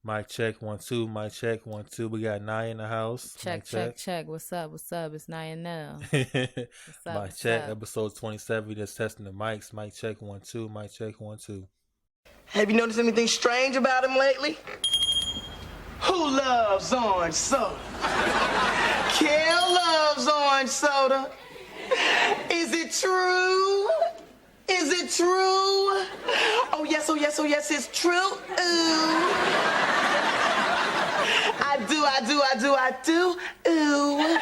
Mic check 1 2. Mic check 1 2. We got Niyah in the house. Check, check, check. What's up? What's up? It's Niyah Nel. What's up? Mic check. Episode 27. We just testing the mics. Mic check 1 2. Mic check 1 2. Have you noticed anything strange about him lately? Who loves orange soda? Kel loves orange soda. Is it true? Is it true? Oh yes, oh yes, oh yes, it's true. Ooh. I do. Ooh.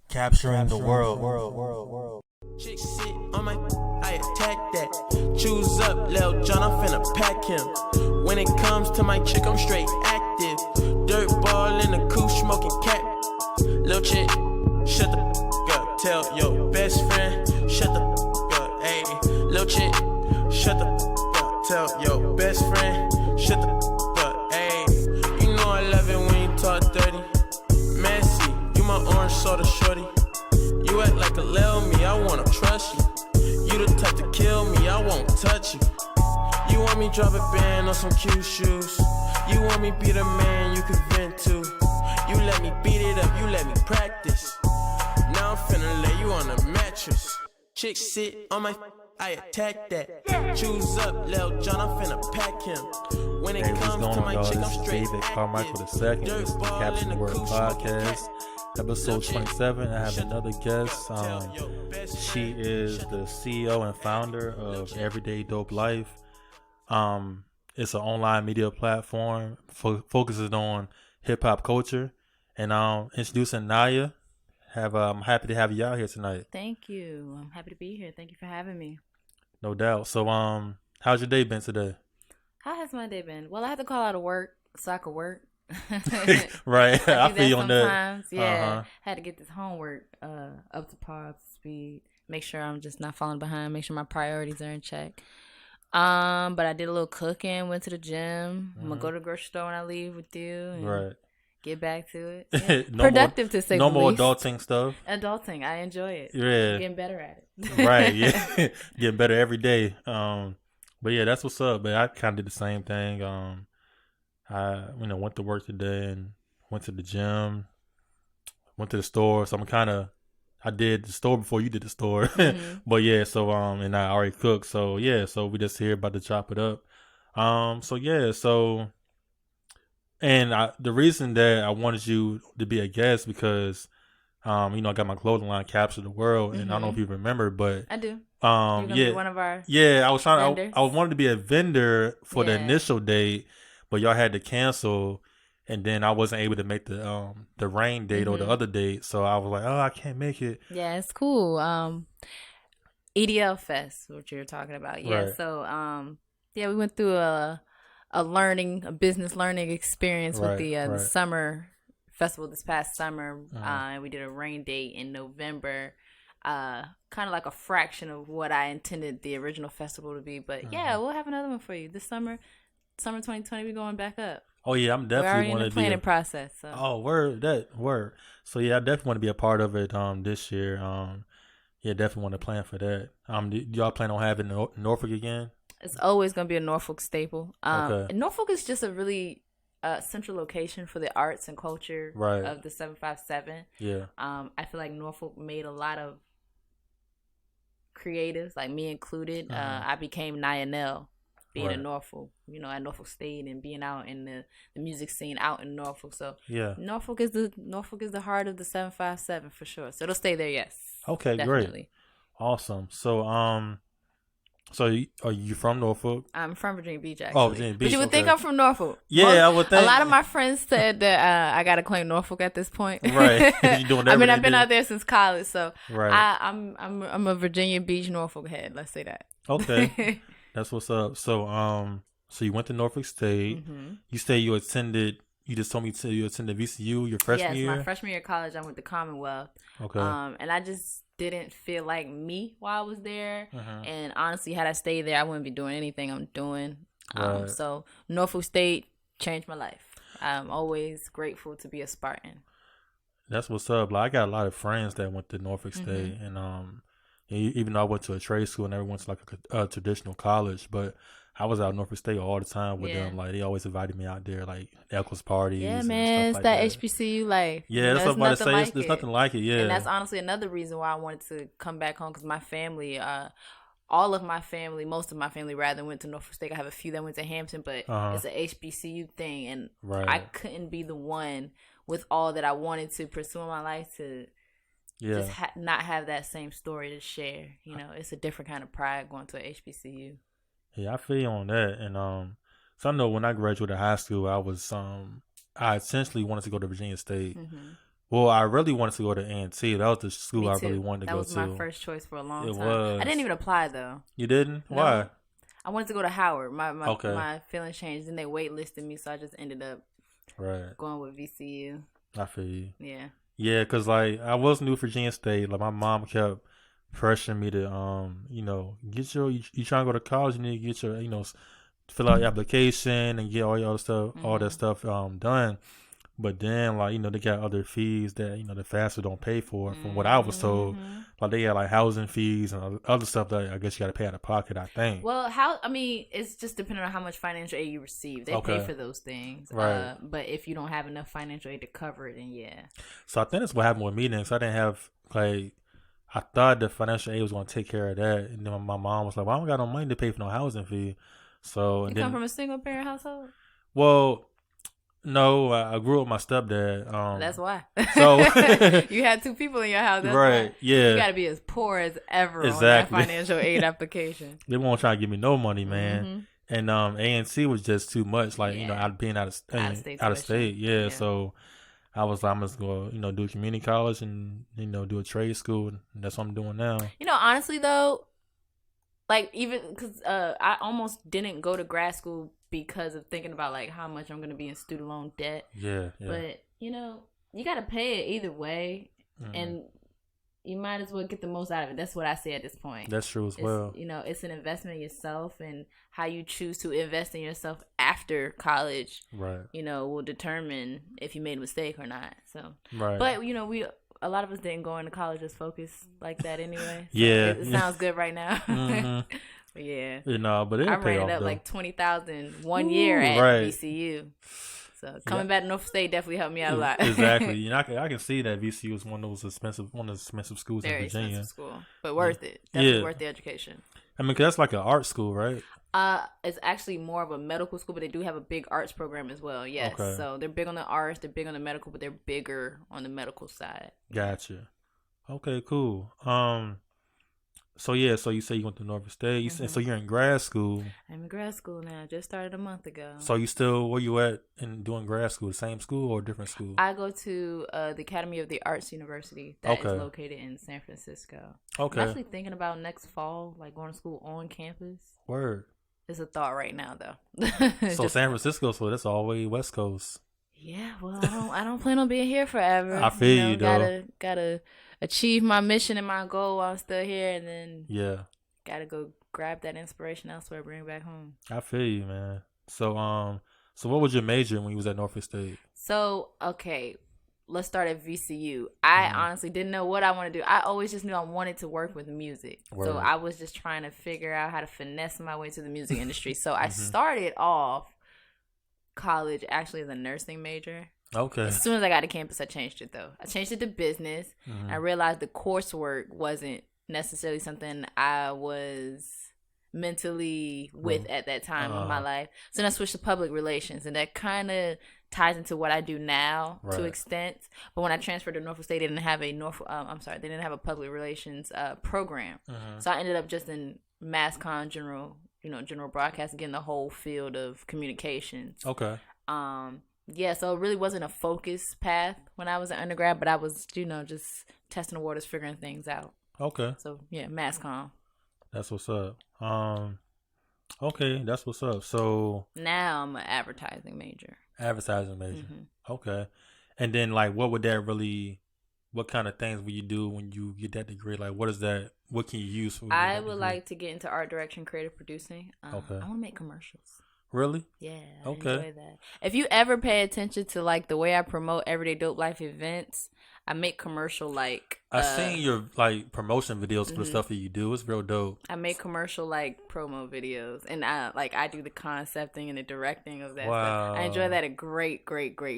Capturing the world. Chick sit on my, I attack that. Choose up, Lil John, I'm finna pack him. When it comes to my chick, I'm straight active. Dirt ball in the coupe, smoking cat. Lil chick, shut the up. Tell your best friend, shut the up. Ayy, lil chick, shut the up. Tell your best friend, shut the up. Ayy, you know I love it when you talk dirty. Messy, you my orange soda shorty. You act like a lil me, I wanna trust you. You the type to kill me, I won't touch you. You want me drop a band on some cute shoes. You want me be the man you can vent to. You let me beat it up, you let me practice. Now I'm finna lay you on a mattress. Chick sit on my, I attack that. Choose up, Lil John, I'm finna pack him. When it comes to my chick, I'm straight active. Carmichael II. This is the Captain the World podcast. Episode 27. I have another guest. She is the CEO and founder of Everyday Dope Life. It's an online media platform focuses on hip hop culture. And introducing Niyah. I'm happy to have you out here tonight. Thank you. I'm happy to be here. Thank you for having me. No doubt. So how's your day been today? How has my day been? Well, I had to call out of work so I could work. Right. I feel you on that. Sometimes, yeah. Had to get this homework up to par, up to speed. Make sure I'm just not falling behind. Make sure my priorities are in check. But I did a little cooking. Went to the gym. I'm gonna go to the grocery store when I leave with you. And right. Get back to it. Yeah. Productive to say the least. No more adulting stuff. Adulting, I enjoy it. Yeah. I'm getting better at it. Right. Yeah. Getting better every day. But yeah, that's what's up. But I kind of did the same thing. I went to work today and went to the gym, went to the store. So I did the store before you did the store. Mm-hmm. But yeah, so and I already cooked. So yeah, so we just here about to chop it up. And the reason that I wanted you to be a guest because I got my clothing line Capture the World, and I don't know if you remember, but I do. You're be one of our I was trying. I wanted to be a vendor for the initial date, but y'all had to cancel, and then I wasn't able to make the rain date or the other date, so I was like, oh, I can't make it. Yeah, it's cool. EDL Fest, what you're talking about. Yeah, right. So we went through a business learning experience with the summer festival this past summer, and we did a rain date in November. Kind of like a fraction of what I intended the original festival to be, but we'll have another one for you this summer. Summer 2020, we're going back up. Oh yeah, I'm definitely in the planning process. So. Oh, word. So yeah, I definitely want to be a part of it this year. Definitely want to plan for that. Do y'all plan on having Norfolk again? It's always going to be a Norfolk staple. Okay. And Norfolk is just a really central location for the arts and culture of the 757. Yeah. I feel like Norfolk made a lot of creatives, like me included. I became Niyah Nel being in Norfolk, at Norfolk State and being out in the music scene out in Norfolk. So yeah, Norfolk is the heart of the 757 for sure. So it'll stay there, yes. Okay, definitely. Great. Awesome. So so are you from Norfolk? I'm from Virginia Beach, actually. Oh, Virginia Beach. But you would think I'm from Norfolk. Yeah, I would think. A lot of my friends said that I got to claim Norfolk at this point. Right. You doing I mean, I've been out there since college, so right. I'm a Virginia Beach Norfolk head. Let's say that. Okay, that's what's up. So so you went to Norfolk State. Mm-hmm. You say you attended. You just told me you attended VCU your freshman year. Yes, my freshman year of college, I went to Commonwealth. Okay. And I just didn't feel like me while I was there. Mm-hmm. And honestly, had I stayed there, I wouldn't be doing anything I'm doing. Right. So Norfolk State changed my life. I'm always grateful to be a Spartan. That's what's up. Like, I got a lot of friends that went to Norfolk State, and even though I went to a trade school and never went to like a traditional college, but I was out in Norfolk State all the time with them. Like, they always invited me out there, like, Eccles parties. Yeah, and man. stuff It's like that that. HBCU life. Yeah, that's what I'm about to say. Like There's nothing like it, yeah. And that's honestly another reason why I wanted to come back home, because my family, all of my family, most of my family rather, went to Norfolk State. I have a few that went to Hampton, but it's an HBCU thing. And I couldn't be the one with all that I wanted to pursue in my life to just not have that same story to share. You know, it's a different kind of pride going to a HBCU. Yeah, I feel you on that. And so I know when I graduated high school, I was I essentially wanted to go to Virginia State. Mm-hmm. Well, I really wanted to go to A&T. That was the school I really wanted to go to. That was my first choice for a long time. Was. I didn't even apply though. You didn't? No. Why? I wanted to go to Howard. My feelings changed, and they waitlisted me, so I just ended up going with VCU. I feel you. Yeah. Yeah, because, like, I was new to Virginia State. Like, my mom kept pressuring me to, you know, get your, you trying to go to college, you need to get your, you know, fill out your application and get all your other stuff, all that stuff done. But then, like, you know, they got other fees that, you know, the FAFSA don't pay for. From what I was told, like, they got, like, housing fees and other stuff that I guess you got to pay out of pocket, I think. Well, it's just depending on how much financial aid you receive. They pay for those things. Right. But if you don't have enough financial aid to cover it, then yeah. So I think that's what happened with me then. So I didn't have, like, I thought the financial aid was going to take care of that. And then my mom was like, well, I don't got no money to pay for no housing fee. So you come from a single parent household? Well, no, I grew up with my stepdad. That's why. So you had two people in your house. That's right? Why. Yeah. You got to be as poor as ever on that financial aid application. They won't try to give me no money, man. And A&C was just too much. Like you know, being out of state. Yeah. So I was like, I'm just gonna do community college and do a trade school. And that's what I'm doing now. You know, honestly though, like even because I almost didn't go to grad school because of thinking about like how much I'm going to be in student loan debt. Yeah. But, you got to pay it either way. And you might as well get the most out of it. That's what I say at this point. That's true as well. It's an investment in yourself, and how you choose to invest in yourself after college, right? Will determine if you made a mistake or not. So, right. But, a lot of us didn't go into college just focused like that anyway. So yeah. It sounds good right now. Yeah, but it I ran up like 20,000 one year at VCU. So coming back to Norfolk State definitely helped me out a lot. Exactly. I can see that VCU is one of those expensive schools in Virginia. Expensive school, but worth it. Definitely worth the education. I mean, 'cause that's like an art school, right? It's actually more of a medical school, but they do have a big arts program as well. Yes, so they're big on the arts, they're big on the medical, but they're bigger on the medical side. Gotcha. Okay, cool. So you say you went to Norfolk State. So you're in grad school. I'm in grad school now. Just started a month ago. So you still where you at in doing grad school? The same school or different school? I go to the Academy of the Arts University that is located in San Francisco. Okay. I'm actually thinking about next fall, like going to school on campus. Word. It's a thought right now, though. So San Francisco, so that's all the way West Coast. Yeah, well, I don't plan on being here forever. I feel you, though. Gotta achieve my mission and my goal while I'm still here, and then gotta go grab that inspiration elsewhere, bring it back home. I feel you, man. So what was your major when you was at Norfolk State? So let's start at VCU. I honestly didn't know what I wanted to do. I always just knew I wanted to work with music. Word. So I was just trying to figure out how to finesse my way to the music industry. So I started off college actually as a nursing major. Okay. As soon as I got to campus, I changed it though. I changed it to business. And I realized the coursework wasn't necessarily something I was mentally with at that time of my life. So then I switched to public relations, and that kind of ties into what I do now to extent. But when I transferred to Norfolk State, they didn't have they didn't have a public relations program. So I ended up just in mass comm, general broadcasting, getting the whole field of communications. Okay. So it really wasn't a focused path when I was an undergrad, but I was, just testing the waters, figuring things out. Okay. So yeah, mass comm. That's what's up. Okay, that's what's up. So now I'm an advertising major. Okay. And then what kind of things will you do when you get that degree? Like what can you use for I would like to get into art direction, creative producing. Okay. I want to make commercials. Really? Yeah. I Okay. enjoy that. If you ever pay attention to like the way I promote Everyday Dope Life events, I make commercial like I seen your like promotion videos for the stuff that you do. It's real dope. I make commercial like promo videos, and I do the concepting and the directing of that stuff. Wow. I enjoy that a great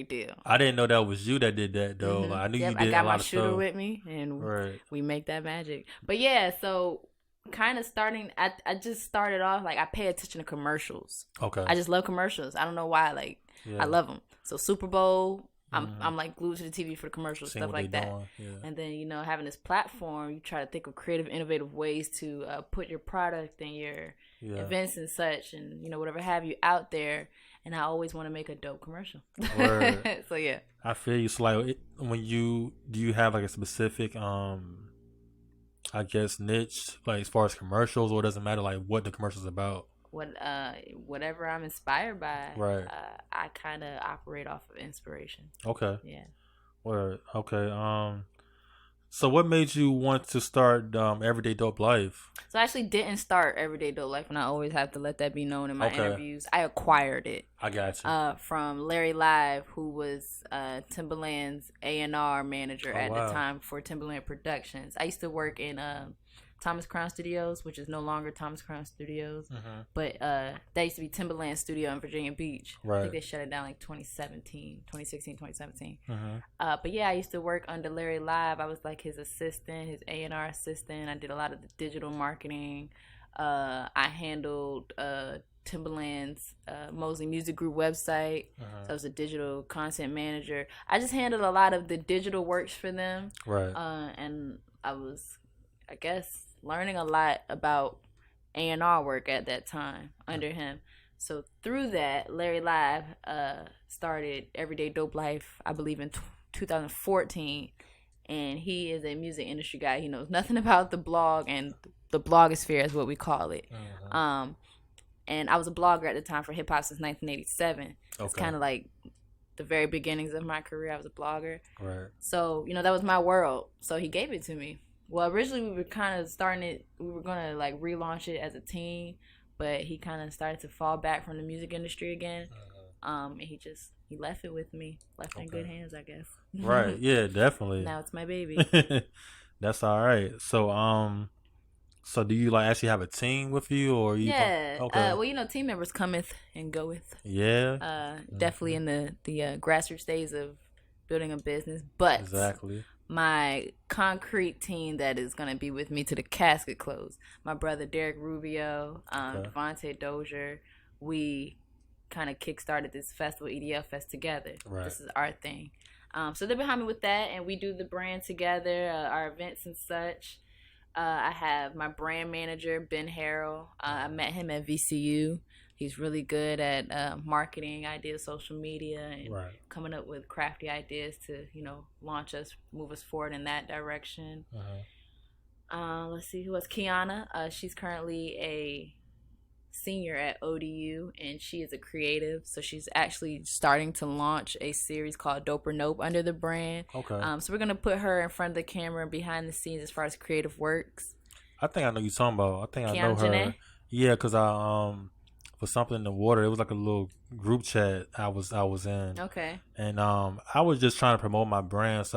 deal. I didn't know that was you that did that though. Like, I knew you did I got a lot my of shooter stuff. with me, and Right. we make that magic. But yeah, so kind of starting, I just started off like I pay attention to commercials. Okay. I just love commercials. I don't know why. Like I love them. So Super Bowl. I'm like glued to the TV for the commercials, Seeing stuff what like they that. doing. Yeah. And then, having this platform, you try to think of creative, innovative ways to put your product and your events and such and, whatever have you out there. And I always want to make a dope commercial. Word. So, yeah. I feel you. So, like, do you have like a specific, I guess, niche, like as far as commercials, or it doesn't matter like what the commercial's about? Whatever I'm inspired by, right? I kind of operate off of inspiration. Okay. Yeah. Word. Okay. So what made you want to start Everyday Dope Life? So I actually didn't start Everyday Dope Life, and I always have to let that be known in my interviews. I acquired it. I got you. From Larry Live, who was Timbaland's A&R manager at the time for Timbaland Productions. I used to work in Thomas Crown Studios, which is no longer Thomas Crown Studios, but that used to be Timbaland's studio in Virginia Beach. Right. I think they shut it down like 2017. But yeah, I used to work under Larry Live. I was like his assistant, his A&R assistant. I did a lot of the digital marketing. I handled Timbaland's Mosley Music Group website. So I was a digital content manager. I just handled a lot of the digital works for them. Right. And I was, I guess, learning a lot about A&R work at that time under him. So through that, Larry Live started Everyday Dope Life, I believe, in 2014. And he is a music industry guy. He knows nothing about the blog and the blogosphere is what we call it. And I was a blogger at the time for hip hop since 1987. It's kind of like the very beginnings of my career. I was a blogger. Right. So, that was my world. So he gave it to me. Well, originally we were kind of starting it. We were going to like relaunch it as a team, but he kind of started to fall back from the music industry again. And he left it with me, left it in good hands, I guess. Right. Yeah, definitely. Now it's my baby. That's all right. So, so do you like actually have a team with you, or you? Yeah. Okay. Well, team members cometh and goeth. Yeah. Definitely in the grassroots days of building a business, but exactly. My concrete team that is going to be with me to the casket close. My brother Derek Rubio, Devontae Dozier, we kind of kickstarted this festival, EDL Fest, together. Right. This is our thing. So they're behind me with that, and we do the brand together, our events and such. I have my brand manager, Ben Harrell. I met him at VCU. He's really good at marketing ideas, social media, and coming up with crafty ideas to, launch us, move us forward in that direction. Let's see who else. Kiana. She's currently a senior at ODU, and she is a creative. So she's actually starting to launch a series called Dope or Nope under the brand. Okay. So we're gonna put her in front of the camera and behind the scenes as far as creative works. I think I know you talking about. I think Kiana I know her. Janae? Yeah, because I for something in the water. It was like a little group chat I was in. Okay. And I was just trying to promote my brand, so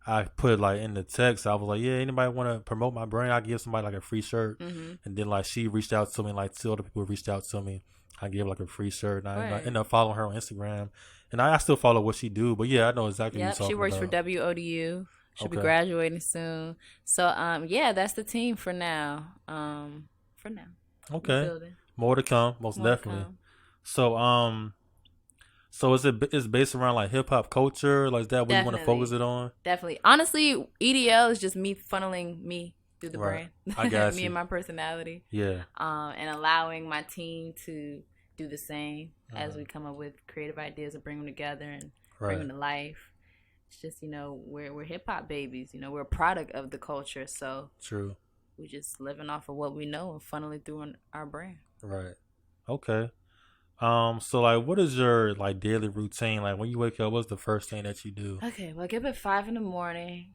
I put it like in the text. I was like, yeah, anybody want to promote my brand? I give somebody like a free shirt. And then like she reached out to me, like two other people reached out to me. I gave like a free shirt, and I ended up following her on Instagram. And I still follow what she do, but yeah, I know exactly. Yep, what you're she works about. for WODU. She'll be graduating soon. So yeah, that's the team for now. Okay. More to come, most definitely. So so it's based around like hip hop culture, like that. What you want to focus it on? Definitely. Honestly, EDL is just me funneling me through the brand. I got me you. and my personality. Yeah. And allowing my team to do the same as we come up with creative ideas and bring them together and bring them to life. It's just, we're hip hop babies. We're a product of the culture. So true. We're just living off of what we know and funneling through our brand. Right. Okay. So like, what is your like daily routine? Like when you wake up, what's the first thing that you do? Okay, well I get up at 5 a.m.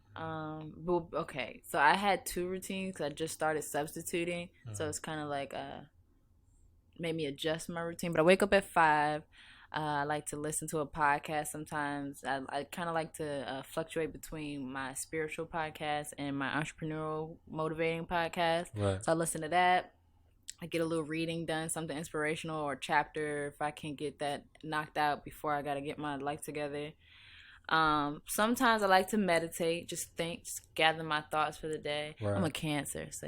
Okay, so I had two routines because I just started substituting. So it's kind of like made me adjust my routine. But I wake up at 5. I like to listen to a podcast sometimes. I kind of like to fluctuate between my spiritual podcast and my entrepreneurial motivating podcast. Right. So I listen to that. I get a little reading done, something inspirational or chapter if I can get that knocked out before I got to get my life together. Sometimes I like to meditate, just think, just gather my thoughts for the day. Right. I'm a Cancer, so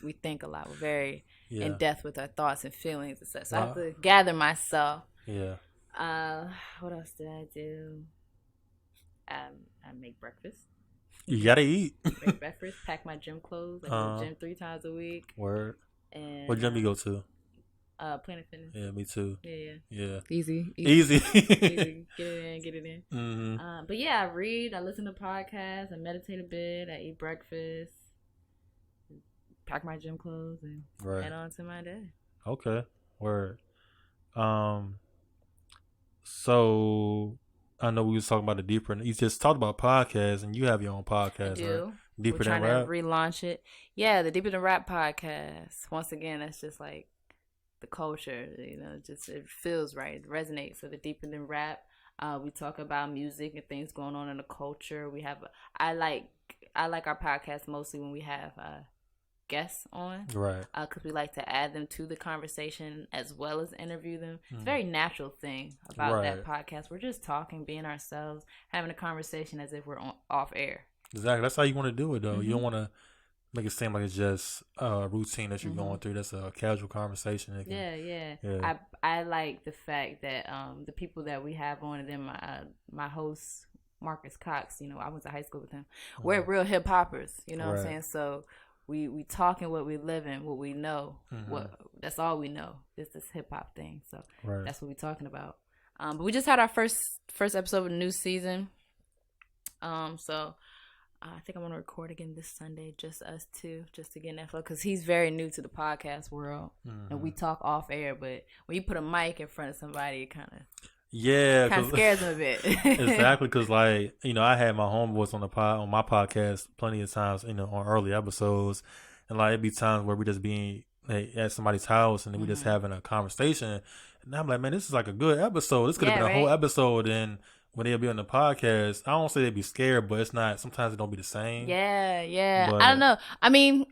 we think a lot. We're very in depth with our thoughts and feelings and stuff. So I have to gather myself. Yeah. What else did I do? I make breakfast. You gotta eat. Make breakfast. Pack my gym clothes. I go to the gym 3 times a week. Word. And what gym you go to? Planet Fitness. Yeah, me too. Yeah. Easy. Easy. Get it in. Mm-hmm. But yeah, I read. I listen to podcasts. I meditate a bit. I eat breakfast. Pack my gym clothes and head on to my day. Okay. Word. So I know we was talking about the deeper. You just talked about podcasts, and you have your own podcast. I do. Right? Deeper Than Rap. We're trying to relaunch it. Yeah, the Deeper Than Rap podcast. Once again, that's just like the culture. Just it feels right. It resonates. So the Deeper Than Rap. We talk about music and things going on in the culture. We have. I like our podcast mostly when we have guests on, right? Because we like to add them to the conversation as well as interview them. It's a very natural thing about that podcast. We're just talking, being ourselves, having a conversation as if we're off air. Exactly. That's how you want to do it, though. You don't want to make it seem like it's just a routine that you're going through. That's a casual conversation. Yeah. I like the fact that the people that we have on, and then my host Marcus Cox. I went to high school with him. We're real hip hoppers. You know what I'm saying? So. We talking what we live in, what we know. That's all we know. It's this hip hop thing. So that's what we talking about. But we just had our first episode of the new season. So I think I'm gonna record again this Sunday, just us two, just to get in that flow, because he's very new to the podcast world, and we talk off air. But when you put a mic in front of somebody, it kind of scares him a bit. Exactly, because I had my homeboys on my podcast plenty of times, on early episodes, and it'd be times where we just being at somebody's house and we just having a conversation, and I'm like, man, this is like a good episode. This could have been a whole episode. And when they'll be on the podcast, I don't say they'd be scared, but it's not. Sometimes it don't be the same. Yeah. But I don't know. I mean.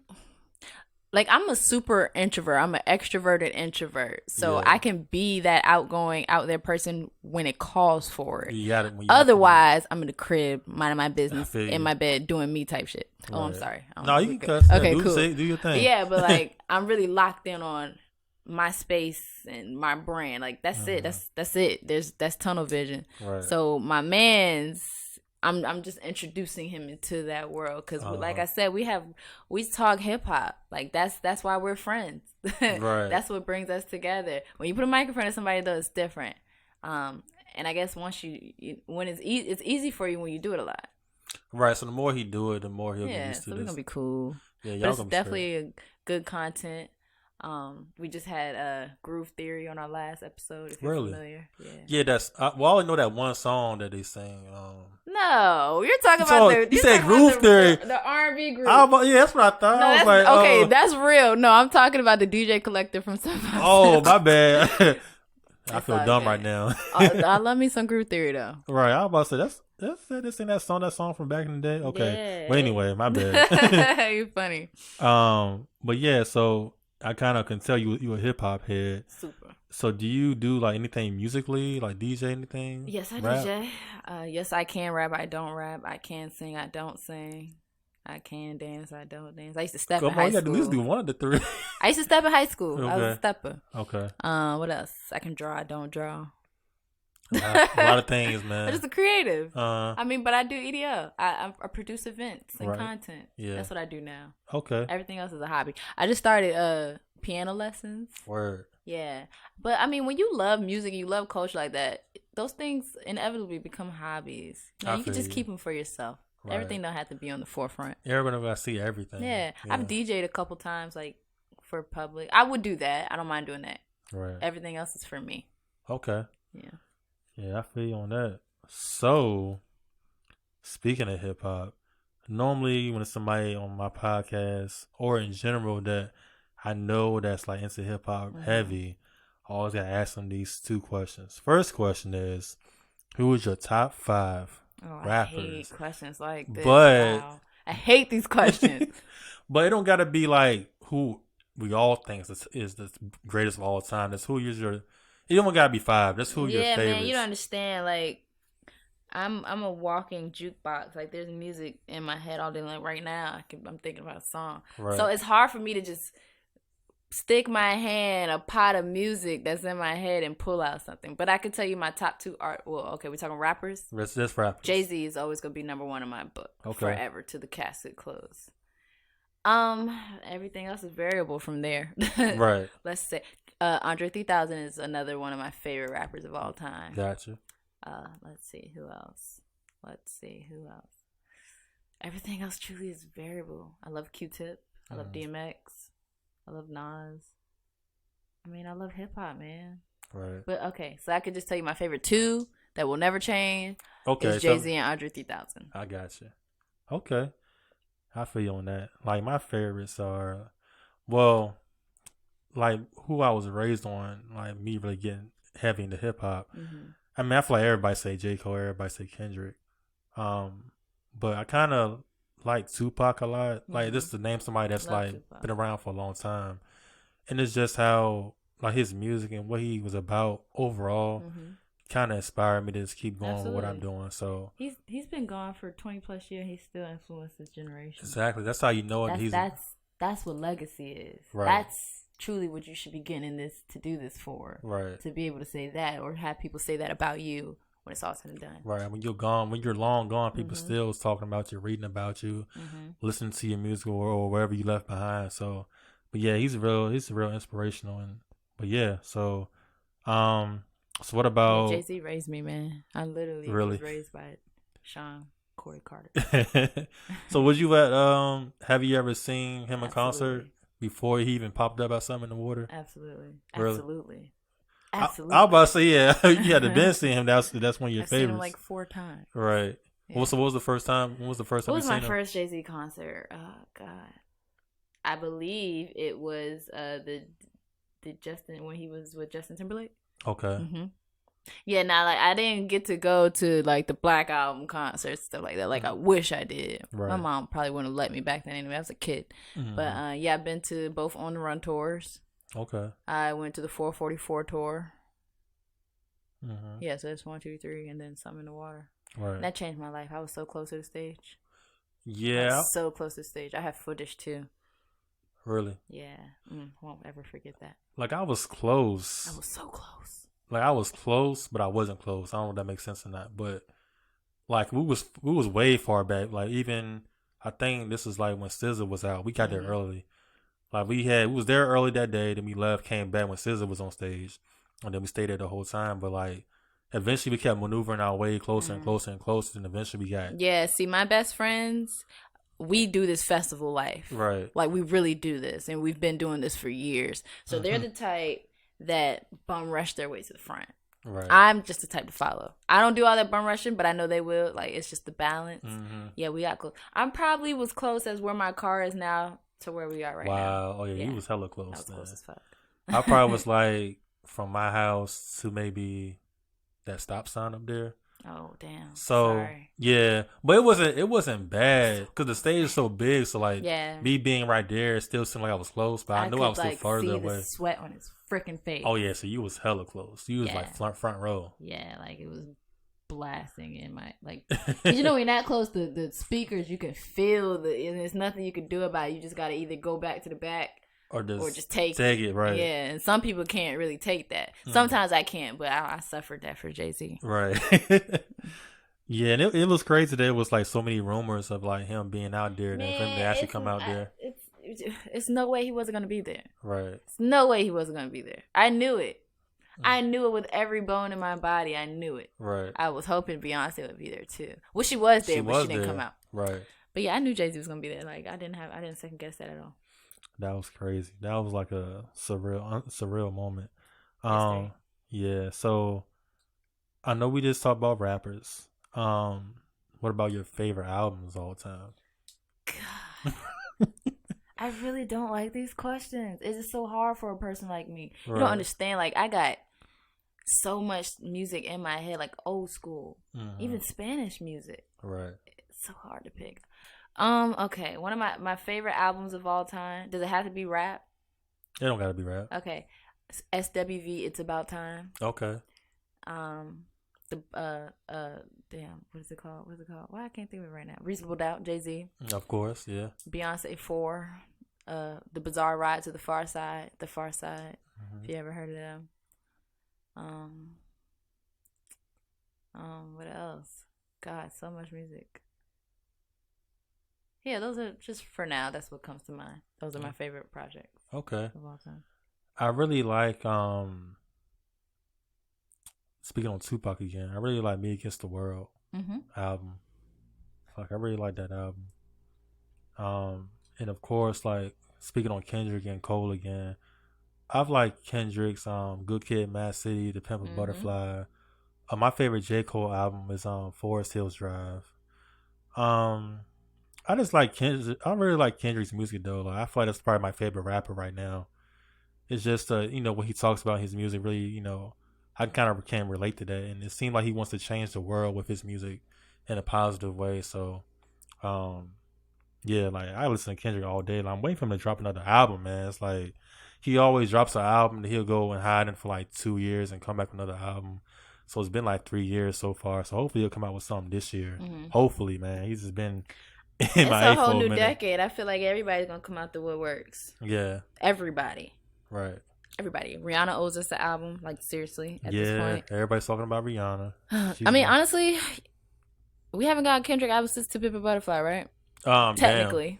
I'm a super introvert. I'm an extroverted introvert. So I can be that outgoing, out there person when it calls for it. Otherwise, I'm in the crib, minding my business, in my bed, doing me type shit. Right. Oh, I'm sorry. No, you can cuss. Okay, cool. Do your thing. Yeah, but I'm really locked in on my space and my brand. That's it. That's it. That's tunnel vision. Right. So my man's. I'm just introducing him into that world because, like I said, we talk hip hop. That's why we're friends. Right. That's what brings us together. When you put a microphone in somebody, though, it's different. And I guess once when it's easy for you when you do it a lot. Right. So the more he do it, the more he'll get used to so this. we're gonna be cool. Yeah, but it's definitely a good content. We just had Groove Theory on our last episode. If you're familiar, yeah. That's I only know that one song that they sing. No, you're talking about you said Groove Theory, the R&B group. That's what I thought. No, I was like, okay, that's real. No, I'm talking about the DJ Collective from South. Oh, my bad. I feel dumb right now. I love me some Groove Theory though. Right, I was about to say that's that song from back in the day. Okay, yeah. But anyway, my bad. You're funny. But yeah, so. I kind of can tell you a hip hop head. Super. So do you do anything musically, DJ anything? Yes, I DJ. Yes, I can rap. I don't rap. I can sing. I don't sing. I can dance. I don't dance. I used to step in high school. You gotta do one of the three. I used to step in high school. Okay. I was a stepper. Okay. What else? I can draw. I don't draw. A lot of things, man. I'm just a creative. But I do EDL. I produce events and content. Yeah. That's what I do now. Okay. Everything else is a hobby. I just started piano lessons. Word. Yeah. But when you love music, you love culture like that, those things inevitably become hobbies. You can just keep them for yourself. Right. Everything don't have to be on the forefront. Everybody gotta see everything. Yeah. I've DJ'd a couple times, for public. I would do that. I don't mind doing that. Right. Everything else is for me. Okay. Yeah. Yeah, I feel you on that. So, speaking of hip hop, normally when it's somebody on my podcast or in general that I know that's like into hip hop heavy, I always gotta ask them these 2 questions. First question is, who is your top 5 rappers? I hate questions like this. But wow. I hate these questions. but it don't gotta be like who we all think is the greatest of all time. That's who is your. It don't gotta be 5. That's who your favorites. Yeah, man, you don't understand. Like, I'm a walking jukebox. Like, there's music in my head all day. Like right now, I'm thinking about a song. Right. So it's hard for me to just stick my hand a pot of music that's in my head and pull out something. But I can tell you my top 2 art. Well, okay, we're talking rappers. Just rappers. Jay-Z is always gonna be number 1 in my book. Okay. Forever to the casket close. Everything else is variable from there. Right. Let's say Andre 3000 is another one of my favorite rappers of all time. Gotcha. Let's see who else. Everything else truly is variable. I love Q-Tip. I love DMX. I love Nas. I mean, I love hip hop, man. Right. But okay, so I could just tell you my favorite 2 that will never change. Okay. Is Jay-Z and Andre 3000. I gotcha. Okay. I feel you on that. Like, my favorites are, well, like who I was raised on, like me really getting heavy into hip hop. I mean, I feel like everybody say J. Cole, everybody say Kendrick. But I kind of like Tupac a lot. Like, this is to name somebody that's Love like Tupac. been around for a long time. And it's just how like his music and what he was about overall kind of inspired me to just keep going with what I'm doing. So he's been gone for 20 plus years. He still influenced his generation. Exactly. That's how you know it. That's what legacy is. Right. That's truly what you should be getting in this to do this for. Right. To be able to say that or have people say that about you when it's all said and done. Right. When you're gone, when you're long gone, people still is talking about you, reading about you, listening to your music or wherever you left behind. So, but yeah, he's real inspirational. But yeah, so so what about Jay-Z raised me, man. I literally was raised by Sean Corey Carter. So would you have you ever seen him in concert before he even popped up at something in the water? Absolutely. Really? Absolutely. I was about to say, yeah, you had to been seeing him. That's one of your I've favorites. seen him like 4 times. Right. Yeah. Well, so what was the first time? When was the first time What was you my seen him? first Jay-Z concert? Oh God, I believe it was the Justin when he was with Justin Timberlake. Okay. Yeah, now like I didn't get to go to like the Black Album concerts stuff like that. Like I wish I did. Right. My mom probably wouldn't have let me back then anyway. I was a kid. But yeah, I've been to both On the Run tours. Okay. I went to the 444 tour. Yeah, so it's 1, 2, 3, and then some in the water. Right. And that changed my life. I was so close to the stage. Yeah. So close to the stage. I have footage too. Really? Yeah. Won't ever forget that. Like I was close. I was so close. Like I was close, but I wasn't close. I don't know if that makes sense or not. But like we was way far back. Like even I think this is like when SZA was out. We got there early. Like we was there early that day. Then we left, came back when SZA was on stage, and then we stayed there the whole time. But like eventually we kept maneuvering our way closer and closer and closer, and eventually we got. Yeah. See, my best friends, we do this festival life. Right. Like we really do this, and we've been doing this for years. So they're the type that bum rush their way to the front. Right. I'm just the type to follow. I don't do all that bum rushing, but I know they will. Like it's just the balance. Yeah, we got close. I probably was close as where my car is now to where we are right now. Wow. Oh yeah, you was hella close. I was close as fuck. I probably was like from my house to maybe that stop sign up there. Oh damn. So sorry. yeah, but it wasn't bad because the stage is so big. So like me being right there, it still seemed like I was close, but I knew I was still further see away. The sweat on his freaking face. Oh yeah, so you was hella close. You was like front row. Yeah, like it was blasting in my like. Cause you know when you're that close to the speakers, you can feel and there's nothing you can do about it. You just gotta either go back to the back. Or just take it, right? Yeah, and some people can't really take that. Sometimes I can't, but I suffered that for Jay-Z. Right. Yeah, and it was crazy that it was like so many rumors of like him being out there and for him to actually come out there. It's no way he wasn't gonna be there. Right. It's no way he wasn't gonna be there. I knew it. I knew it with every bone in my body. I knew it. Right. I was hoping Beyonce would be there too. Well, she was there, but she didn't come out. Right. But yeah, I knew Jay-Z was gonna be there. Like I didn't second guess that at all. That was crazy. That was like a surreal moment. Yeah. So I know we just talked about rappers. What about your favorite albums all the time? God, I really don't like these questions. It's just so hard for a person like me. Right. You don't understand. Like, I got so much music in my head, like old school, even Spanish music. Right. It's so hard to pick. Okay, one of my favorite albums of all time. Does it have to be rap? It don't gotta be rap. Okay, SWV. It's About Time. Okay. Damn, what is it called? Why I can't think of it right now. Reasonable Doubt, Jay-Z. Of course, yeah. Beyonce 4. The Bizarre Ride to the Far Side. If you ever heard of them. What else? God, so much music. Yeah, those are just for now. That's what comes to mind. Those are my favorite projects. Okay. Of all time. I really like speaking on Tupac again, I really like Me Against the World album. Like, I really like that album. And of course, like, speaking on Kendrick and Cole again, I've liked Kendrick's Good Kid, Mad City, The Pimp a Butterfly. My favorite J. Cole album is Forest Hills Drive. I just like Kendrick. I really like Kendrick's music though. Like, I feel like that's probably my favorite rapper right now. It's just what he talks about in his music really, I kind of can relate to that, and it seems like he wants to change the world with his music in a positive way. So, yeah, like, I listen to Kendrick all day. Like, I'm waiting for him to drop another album, man. It's like he always drops an album, and he'll go and hide it for like 2 years and come back with another album. So it's been like 3 years so far. So hopefully he'll come out with something this year. Hopefully, man. He's just been in it's my a whole new decade. I feel like everybody's gonna come out the woodworks. Yeah. Everybody. Right. Everybody. Rihanna owes us the album. Like, seriously, at this point. Everybody's talking about Rihanna. I mean, honestly, we haven't got Kendrick album since To Pimp a Butterfly, right? Technically.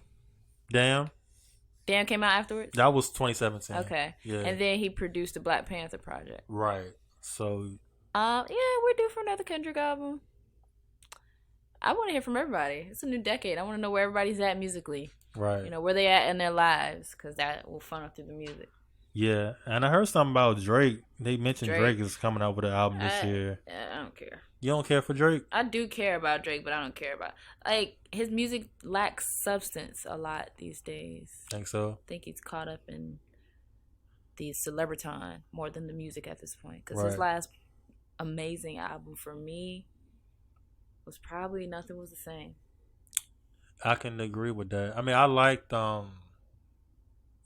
Damn came out afterwards? That was 2017. Okay. Yeah. And then he produced the Black Panther project. Right. So. Yeah, we're due for another Kendrick album. I want to hear from everybody. It's a new decade. I want to know where everybody's at musically. Right. Where they at in their lives, because that will funnel through the music. Yeah, and I heard something about Drake. They mentioned Drake is coming out with an album this year. I don't care. You don't care for Drake? I do care about Drake, but I don't care about... Like, his music lacks substance a lot these days. Think so? I think he's caught up in the celebriton more than the music at this point. Because his last amazing album for me was probably Nothing Was the Same. I can agree with that. I mean, I liked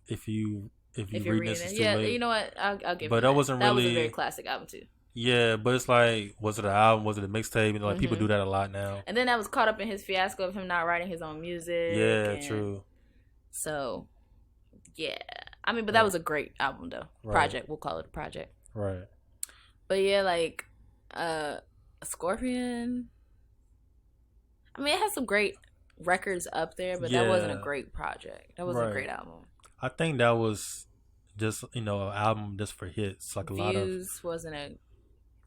If You Read This Is Too Late. You know what? I'll give you that. That wasn't really... That was a very classic album too. Yeah, but it's like, was it an album? Was it a mixtape? Like, people do that a lot now. And then that was caught up in his fiasco of him not writing his own music. Yeah, true. So, yeah. I mean, but that was a great album though. Project. We'll call it a project. Right. But yeah, like, Scorpion. I mean, it has some great records up there, but that wasn't a great project. That wasn't a great album. I think that was just, an album just for hits. Like, a lot of... Views wasn't a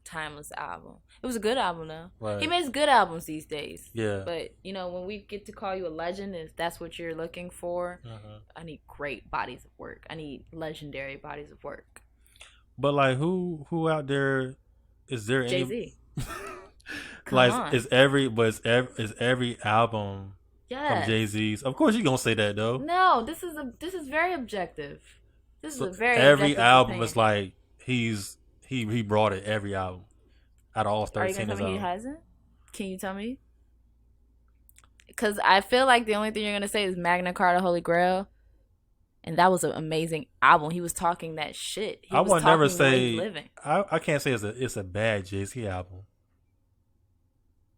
timeless album. It was a good album though. Right. He makes good albums these days. Yeah. But, when we get to call you a legend, if that's what you're looking for, I need great bodies of work. I need legendary bodies of work. But, like, who out there... Is there Jay-Z. Like, is every album from Jay-Z's? Of course you're gonna say that though. No, this is very objective. This is a very every objective album thing. is like he brought it every album out of all 13. Are you gonna tell me he hasn't? Can you tell me? Because I feel like the only thing you're gonna say is Magna Carta, Holy Grail. And that was an amazing album. He was talking that shit. I would never say. I can't say it's a bad Jay-Z album,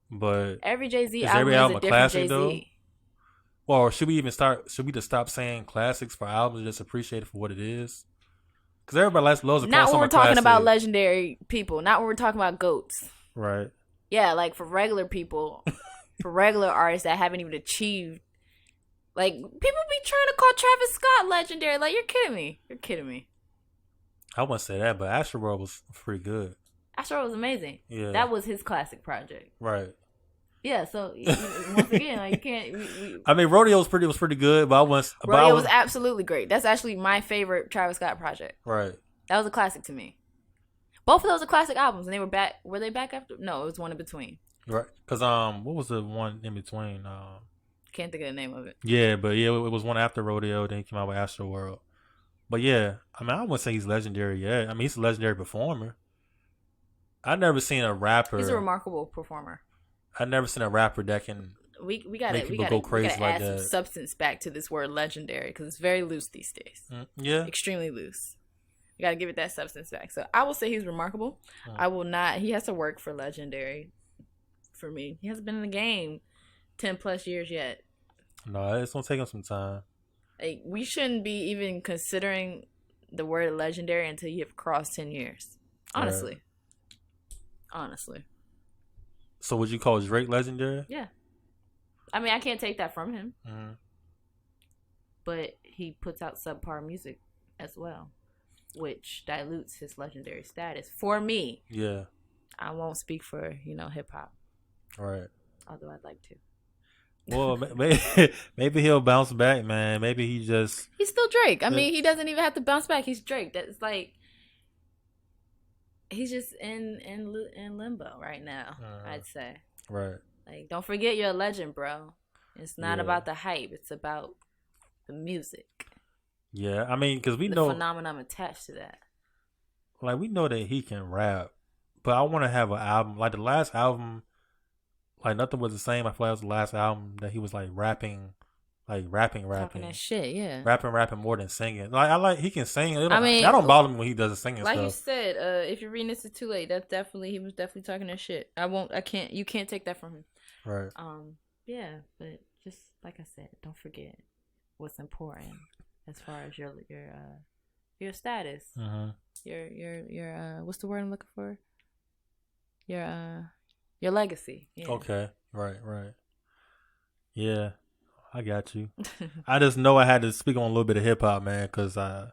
but every Jay-Z album is a different classic, Jay-Z. Though? Or should we just stop saying classics for albums and just appreciate it for what it is? Because everybody loves to call not when we're talking classic. About legendary people. Not when we're talking about goats. Right. Yeah, like for regular people, for regular artists that haven't even achieved. Like, people be trying to call Travis Scott legendary. Like, you're kidding me. I wouldn't say that, but Astroworld was pretty good. Astroworld was amazing. Yeah. That was his classic project. Right. Yeah, so, once again, like, you can't... I mean, Rodeo was pretty good, but Rodeo was absolutely great. That's actually my favorite Travis Scott project. Right. That was a classic to me. Both of those are classic albums, and they were back... Were they back after? No, it was one in between. Right. Because, what was the one in between? Can't think of the name of it. Yeah, but yeah, it was one after Rodeo. Then he came out with Astro World. But yeah, I mean, I wouldn't say he's legendary yet. I mean, he's a legendary performer. I've never seen a rapper. He's a remarkable performer. I've never seen a rapper that can we gotta go crazy add like some that. substance back to this word legendary because it's very loose these days. Yeah, extremely loose. You gotta give it that substance back. So I will say he's remarkable. I will not. He has to work for legendary. For me, he hasn't been in the game 10 plus years yet. No, it's gonna take him some time. Like, we shouldn't be even considering the word legendary until you have crossed 10 years. Honestly. Right. Honestly. So would you call Drake legendary? Yeah. I mean, I can't take that from him. Mm-hmm. But he puts out subpar music as well, which dilutes his legendary status. For me. Yeah. I won't speak for, hip hop. Right. Although I'd like to. Well, maybe he'll bounce back, man. Maybe he's still Drake. I mean, he doesn't even have to bounce back. He's Drake. That's like, he's just in limbo right now. I'd say. Right. Like, don't forget you're a legend, bro. It's not about the hype. It's about the music. Yeah, I mean, because we the know phenomenon attached to that. Like, we know that he can rap, but I want to have an album like the last album. Like, Nothing Was the Same. I feel like it was the last album that he was like rapping. Talking that shit, yeah. Rapping more than singing. Like, he can sing. That don't well, bother me when he does the singing like stuff. you said, if you're reading this, it's too late. He was definitely talking that shit. You can't take that from him. Right. Yeah, but just like I said, don't forget what's important as far as your status. Mm-hmm. Your what's the word I'm looking for? Your legacy. Yeah. Okay. Right. Yeah, I got you. I just know I had to speak on a little bit of hip hop, man, because I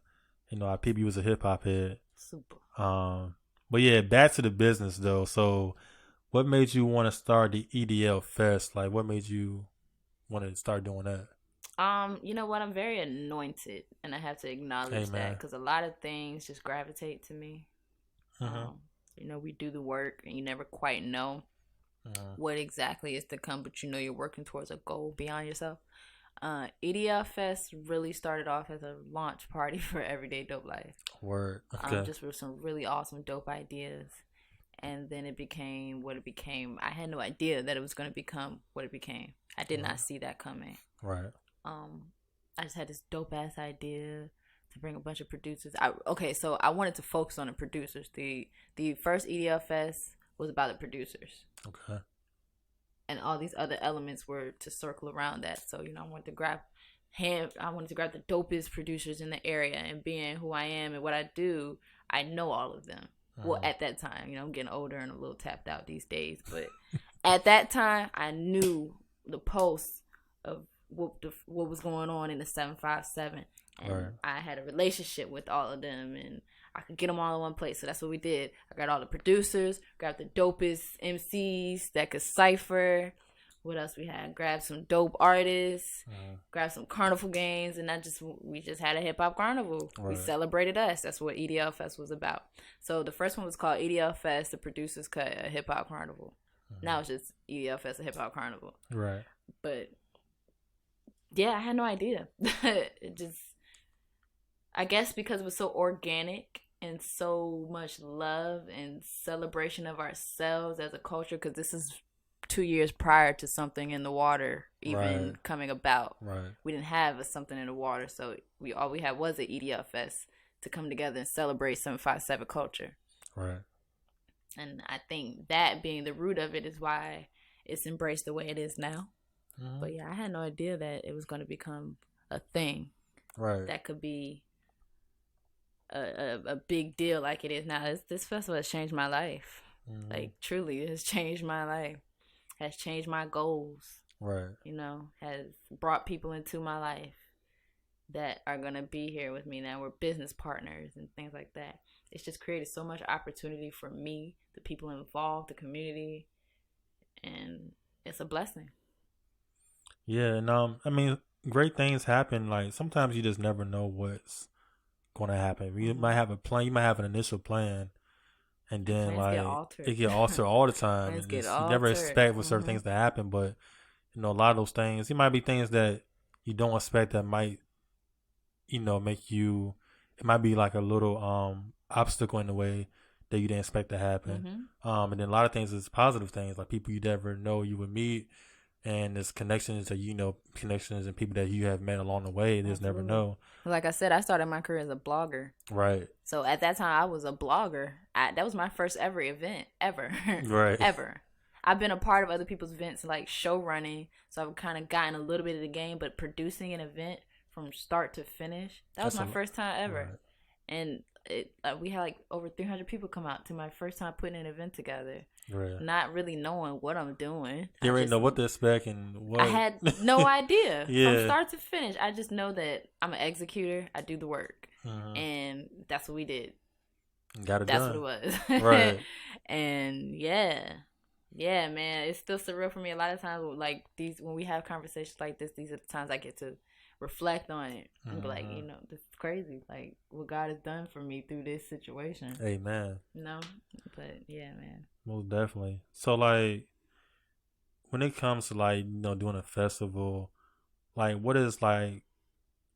peep you was a hip hop head. Super. But yeah, back to the business though. So, what made you want to start the EDL Fest? Like, what made you want to start doing that? You know what? I'm very anointed, and I have to acknowledge that because a lot of things just gravitate to me. Mm-hmm. We do the work, and you never quite know what exactly is to come, but you're working towards a goal beyond yourself. EDL Fest really started off as a launch party for Everyday Dope Life. Word. Okay. Just with some really awesome, dope ideas. And then it became what it became. I had no idea that it was going to become what it became. I did not see that coming. Right. I just had this dope ass idea to bring a bunch of producers. So I wanted to focus on the producers. The first EDL Fest was about the producers. Okay. And all these other elements were to circle around that. So, I wanted to grab the dopest producers in the area, and being who I am and what I do, I know all of them. Well, at that time, I'm getting older and a little tapped out these days, but at that time, I knew the pulse of what was going on in the 757, and I had a relationship with all of them, and I could get them all in one place. So that's what we did. I got all the producers, grabbed the dopest MCs that could cipher. What else we had? Grabbed some dope artists, grabbed some carnival games, and we just had a hip hop carnival. Right. We celebrated us. That's what EDL Fest was about. So the first one was called EDL Fest, the producers cut a hip hop carnival. Now it's just EDL Fest, a hip hop carnival. Right. But yeah, I had no idea. I guess because it was so organic and so much love and celebration of ourselves as a culture, because this is 2 years prior to Something in the Water even coming about. Right. We didn't have Something in the Water, so all we had was an EDL Fest to come together and celebrate 757 culture. Right. And I think that being the root of it is why it's embraced the way it is now. Mm-hmm. But yeah, I had no idea that it was going to become a thing. Right. That could be a big deal like it is now. This festival has changed my life. Mm-hmm. Like, truly, it has changed my life. Has changed my goals. Right. Has brought people into my life that are going to be here with me now. We're business partners and things like that. It's just created so much opportunity for me, the people involved, the community, and it's a blessing. Yeah, and I mean, great things happen. Like, sometimes you just never know what's going to happen. You might have a plan. You might have an initial plan, and then it get altered all the time. And you never expect for certain things to happen, but a lot of those things, it might be things that you don't expect that might, make you, it might be like a little obstacle in the way that you didn't expect to happen. And then a lot of things is positive things, like people you never know you would meet, and there's connections that connections and people that you have met along the way. You just never know. Like I said, I started my career as a blogger. Right. So at that time, I was a blogger. That was my first ever event ever. Right. Ever. I've been a part of other people's events, like show running. So I've kind of gotten a little bit of the game, but producing an event from start to finish, that's my first time ever. Right. And we had like over 300 people come out to my first time putting an event together. Right. Not really knowing what I'm doing. You didn't know what to expect and what. I had no idea. From start to finish. I just know that I'm an executor. I do the work. And that's what we did. Got it That's done. what it was. Right. And yeah, man, it's still surreal for me. A lot of times, like when we have conversations like this, these are the times I get to reflect on it and be like, this is crazy. Like what God has done for me through this situation. Amen. But yeah, man. Most definitely. So like, when it comes to like doing a festival, like what is like,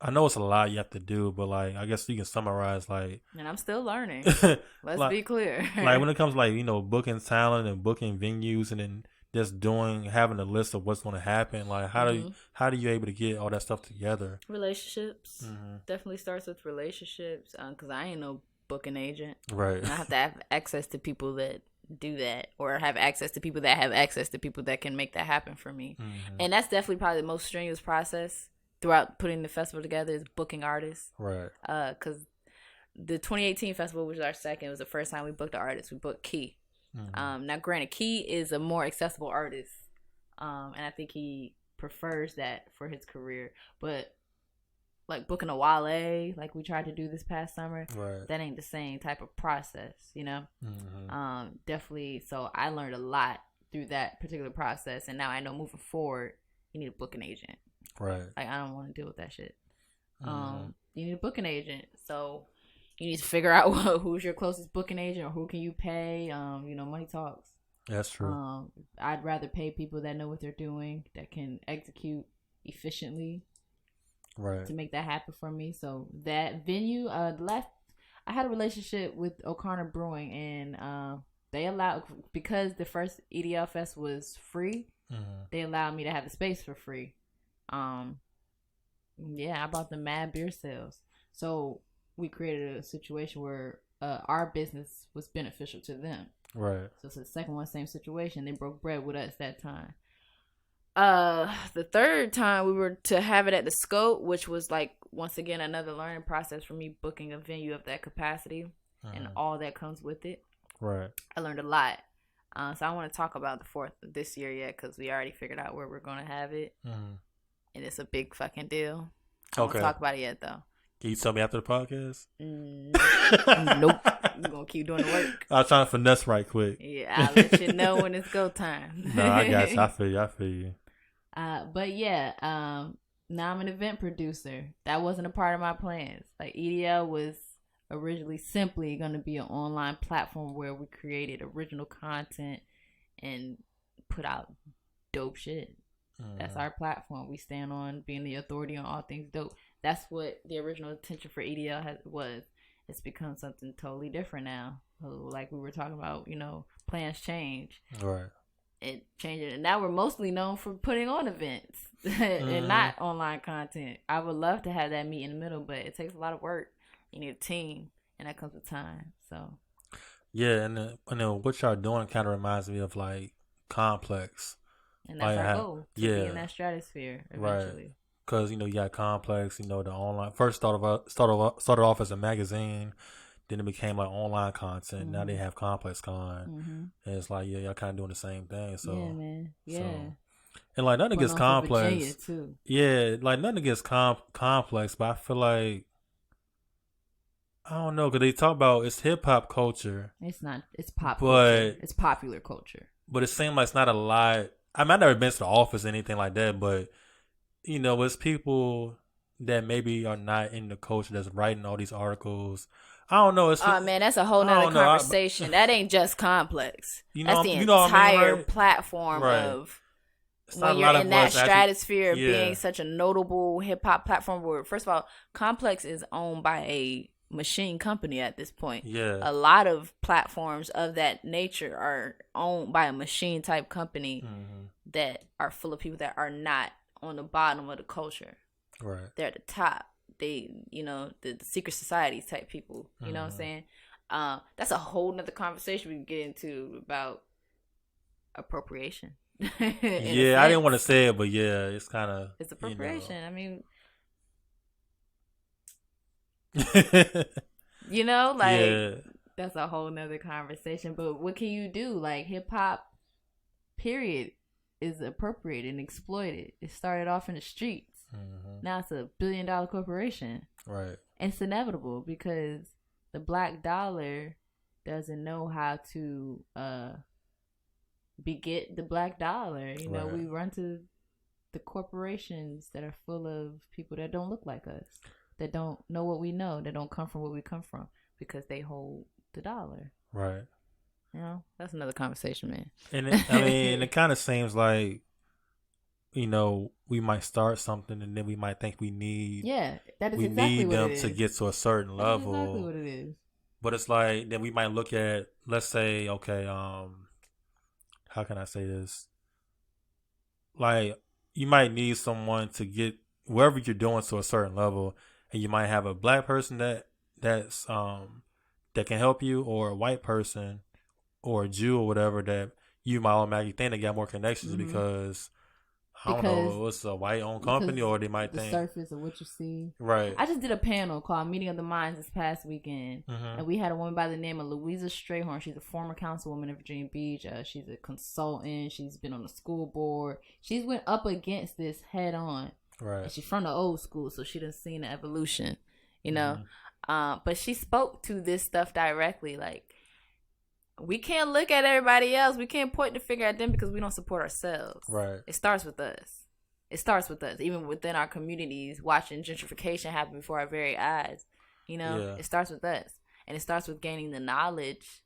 I know it's a lot you have to do, but like I guess you can summarize like. And I'm still learning. Let's like, be clear. Like when it comes to like booking talent and booking venues and then just having a list of what's going to happen. Like how do you able to get all that stuff together? Relationships. Definitely starts with relationships. Because I ain't no booking agent. Right. And I have to have access to people that do that, or have access to people that have access to people that can make that happen for me. And that's definitely probably the most strenuous process throughout putting the festival together, is booking artists. Right. Because the 2018 festival, which was our second, was the first time we booked an artist. We booked Key. Now granted, Key is a more accessible artist, and I think he prefers that for his career, but like booking a Wale, like we tried to do this past summer, that ain't the same type of process, definitely. So I learned a lot through that particular process, and now I know moving forward, you need to book an agent. Right. Like I don't want to deal with that shit. You need a booking agent, so you need to figure out who's your closest booking agent, or who can you pay. Money talks. That's true. I'd rather pay people that know what they're doing, that can execute efficiently, to make that happen for me. So that venue, I had a relationship with O'Connor Brewing, and they allowed, because the first EDL Fest was free, they allowed me to have the space for free. I bought the mad beer sales, so we created a situation where our business was beneficial to them. Right. So it's the second one, same situation. They broke bread with us that time. The third time we were to have it at the Scope, which was like, once again, another learning process for me, booking a venue of that capacity and all that comes with it. Right. I learned a lot. So I want to talk about the fourth this year yet, because we already figured out where we're going to have it. And it's a big fucking deal. I don't talk about it yet, though. Can you tell me after the podcast? Nope. We're going to keep doing the work. I was trying to finesse right quick. Yeah, I'll let you know when it's go time. No, I got you. I feel you. But yeah, now I'm an event producer. That wasn't a part of my plans. Like EDL was originally simply going to be an online platform where we created original content and put out dope shit. That's our platform. We stand on being the authority on all things dope. That's what the original intention for EDL was. It's become something totally different now. Like we were talking about, plans change. Right. It changed it. And now we're mostly known for putting on events and not online content. I would love to have that meet in the middle, but it takes a lot of work. You need a team, and that comes with time. So. Yeah, and what y'all doing kind of reminds me of like Complex. And that's our goal, to be in that stratosphere eventually. Right. Because, you got Complex, the online. First started off as a magazine. Then it became like online content. Now they have Complex Con. And it's like, y'all kind of doing the same thing. So, yeah, man. Yeah. So. And like nothing against Complex. Too. Yeah, like nothing against Complex, but I feel like, I don't know, because they talk about it's hip hop culture. It's not. It's pop culture. It's popular culture. But it seems like it's not a lot. I mean, I've never been to the office or anything like that, but, it's people that maybe are not in the culture that's writing all these articles. I don't know. Man, that's a whole nother conversation. That ain't just Complex. That's the entire platform of when you're in that stratosphere of being such a notable hip hop platform, where first of all, Complex is owned by a machine company at this point. Yeah, a lot of platforms of that nature are owned by a machine type company that are full of people that are not on the bottom of the culture. Right, they're at the top. They, the secret societies type people. You know what I'm saying? That's a whole nother conversation we can get into about appropriation. Yeah, I didn't want to say it, but yeah, it's kind of... It's appropriation. I mean... that's a whole nother conversation. But what can you do? Like, hip-hop, period, is appropriated and exploited. It started off in the streets. Now it's $1 billion corporation. Right. And it's inevitable because the black dollar doesn't know how to beget the black dollar. Right. We run to the corporations that are full of people that don't look like us, that don't know what we know, that don't come from what we come from, because they hold the dollar. Right. That's another conversation, man. And it kind of seems like, we might start something and then we might think we need... Yeah, that is we exactly need what them it is. to get to a certain level. That's exactly what it is. But it's like, then we might look at, let's say, okay, how can I say this? Like, you might need someone to get wherever you're doing to a certain level, and you might have a black person that can help you, or a white person, or a Jew, or whatever, that you might automatically think they got more connections because I don't know, it's a white-owned company, or they might think... The surface of what you see. Right. I just did a panel called Meeting of the Minds this past weekend, and we had a woman by the name of Louisa Strayhorn. She's a former councilwoman in Virginia Beach. She's a consultant. She's been on the school board. She's went up against this head-on. Right. And she's from the old school, so she done seen the evolution, but she spoke to this stuff directly, like, we can't look at everybody else. We can't point the finger at them because we don't support ourselves. Right. It starts with us. Even within our communities, watching gentrification happen before our very eyes. It starts with us. And it starts with gaining the knowledge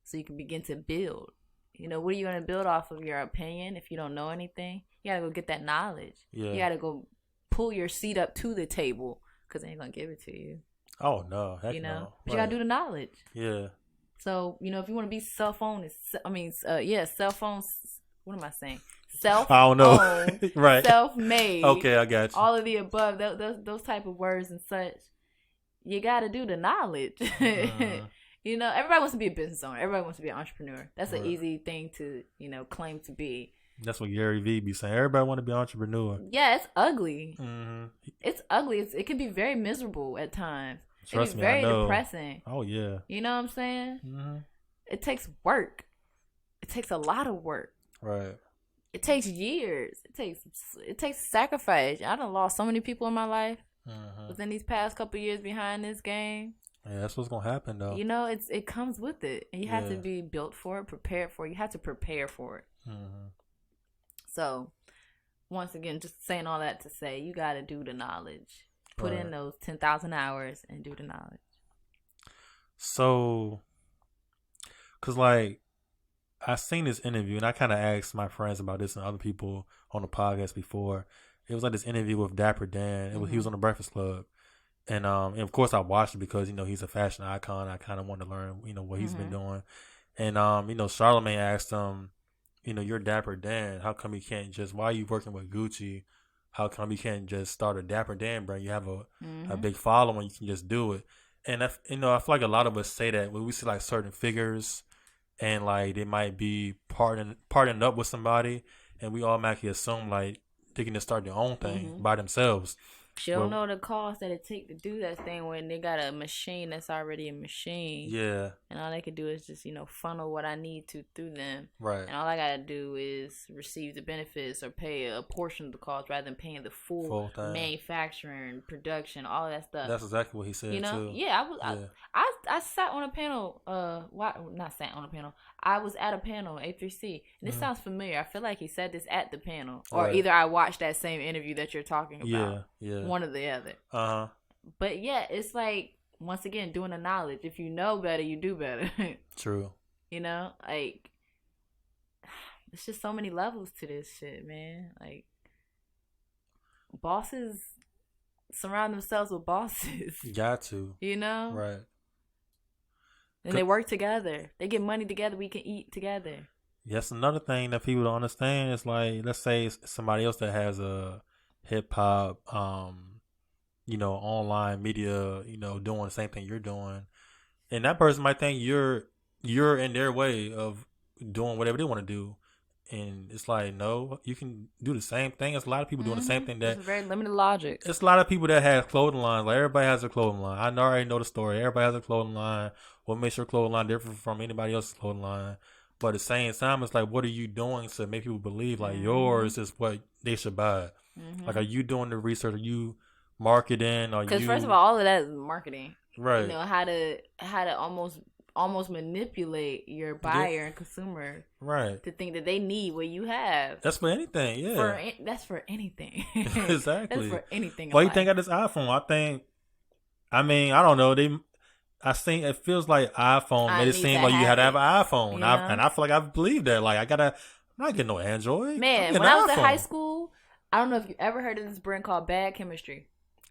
so you can begin to build. What are you going to build off of? Your opinion? If you don't know anything, you got to go get that knowledge. Yeah. You got to go pull your seat up to the table because they ain't going to give it to you. Oh, no. Heck no. But you got to do the knowledge. Yeah. So, if you want to be cell phones, what am I saying? I don't know. Right. Self-made. Okay, I got you. All of the above, those type of words and such. You got to do the knowledge. Everybody wants to be a business owner. Everybody wants to be an entrepreneur. That's an easy thing to, claim to be. That's what Gary Vee be saying. Everybody want to be an entrepreneur. Yeah, it's ugly. Mm-hmm. It's ugly. It can be very miserable at times. Trust me, very I know. depressing. Oh, yeah. You know what I'm saying? Mm-hmm. It takes work. It takes a lot of work. Right. It takes years. It takes sacrifice. I done lost so many people in my life within these past couple years behind this game. Yeah, that's what's gonna happen though. It comes with it, and you have to be built for it, prepared for it. You have to prepare for it. Mm-hmm. So, once again, just saying all that to say, you got to do the knowledge. Put in those 10,000 hours and do the knowledge. So, cause like, I seen this interview and I kind of asked my friends about this and other people on the podcast before. It was like this interview with Dapper Dan. He was on the Breakfast Club, and of course I watched it because he's a fashion icon. I kind of wanted to learn what he's been doing, and Charlamagne asked him, you're Dapper Dan. How come you can't just? Why are you working with Gucci? How come you can't just start a Dapper Dan brand? You have a big following. You can just do it. And I feel like a lot of us say that when we see like certain figures, and like they might be partnering up with somebody, and we automatically assume like they can just start their own thing by themselves. You don't know the cost that it take to do that thing when they got a machine that's already a machine. Yeah. And all they can do is just, funnel what I need to through them. Right. And all I got to do is receive the benefits or pay a portion of the cost rather than paying the full manufacturing, production, all that stuff. That's exactly what he said, too. Yeah, I sat on a panel, not sat on a panel. I was at a panel, A3C, and this sounds familiar. I feel like he said this at the panel. Or either I watched that same interview that you're talking about. Yeah. One or the other. Uh-huh. But yeah, it's like, once again, doing the knowledge. If you know better, you do better. True. Like, it's just so many levels to this shit, man. Like, bosses surround themselves with bosses. You got to. You know? Right. And they work together. They get money together. We can eat together. Yes, another thing that people don't understand is like, let's say somebody else that has a hip hop, online media, doing the same thing you're doing, and that person might think you're in their way of doing whatever they want to do, and it's like, no, you can do the same thing. There's a lot of people doing the same thing. It's very limited logic. It's a lot of people that have clothing lines. Like, everybody has a clothing line. I already know the story. Everybody has a clothing line. What makes your clothing line different from anybody else's clothing line? But at the same time, it's like, what are you doing to make people believe like yours is what they should buy? Like, are you doing the research? Are you marketing? Because first of all of that is marketing, right? How to almost manipulate your buyer and consumer, right, to think that they need what you have. That's for anything, yeah. That's for anything. Exactly. That's for anything. Why you think of this iPhone? I don't know. It feels like iPhone made it seem like you had to have an iPhone, and I feel like I believe that. Like, I'm not getting no Android. Man, when I was in high school, I don't know if you ever heard of this brand called Bad Chemistry.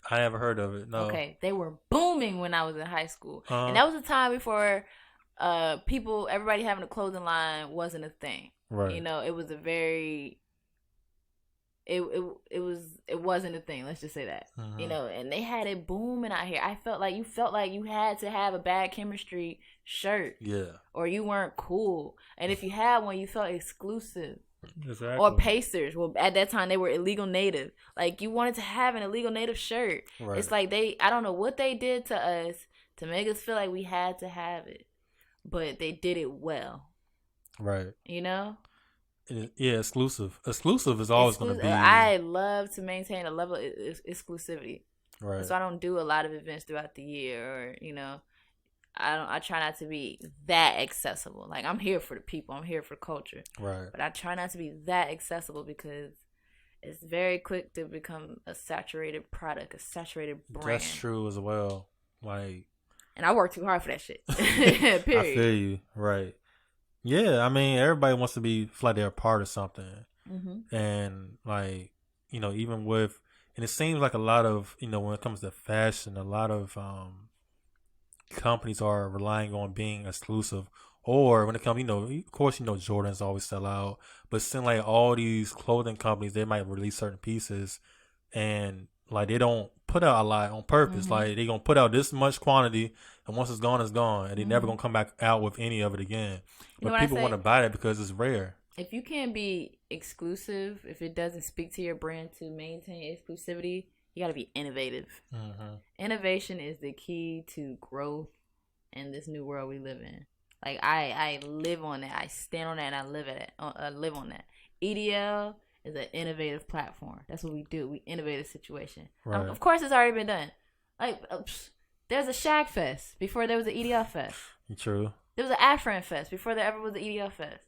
I never heard of it. No. Okay, they were booming when I was in high school, and that was a time before everybody having a clothing line wasn't a thing. Right. It was a very it wasn't a thing. Let's just say that. And they had it booming out here. I felt like you had to have a Bad Chemistry shirt. Yeah. Or you weren't cool. And if you had one, you felt exclusive. Exactly. Or Pacers. Well, at that time they were illegal native. Like, you wanted to have an illegal native shirt. Right. It's like I don't know what they did to us to make us feel like we had to have it, but they did it well. Right. Yeah, exclusive. Exclusive is always going to be. I love to maintain a level of exclusivity. Right. So I don't do a lot of events throughout the year, or I try not to be that accessible. Like, I'm here for the people. I'm here for culture. Right. But I try not to be that accessible because it's very quick to become a saturated product, a saturated brand. That's true as well. Like, and I work too hard for that shit. Period. I feel you. Right. Yeah, I mean, everybody wants to feel like they're a part of something. And, like, even with, and it seems like a lot of, when it comes to fashion, a lot of companies are relying on being exclusive. Or when it comes, of course, Jordans always sell out. But it seems like all these clothing companies, they might release certain pieces and, like, they don't put out a lot on purpose. Like, they're going to put out this much quantity, and once it's gone, it's gone. And they're never going to come back out with any of it again. But people want to buy that because it's rare. If you can't be exclusive, if it doesn't speak to your brand to maintain exclusivity, you got to be innovative. Innovation is the key to growth in this new world we live in. Like, I live on that. I stand on that, and I live on that. EDL is an innovative platform. That's what we do. We innovate a situation. Right. Of course, it's already been done. Like, there's a Shag Fest before there was an EDL Fest. True. There was an Afrin Fest before there ever was an EDL Fest.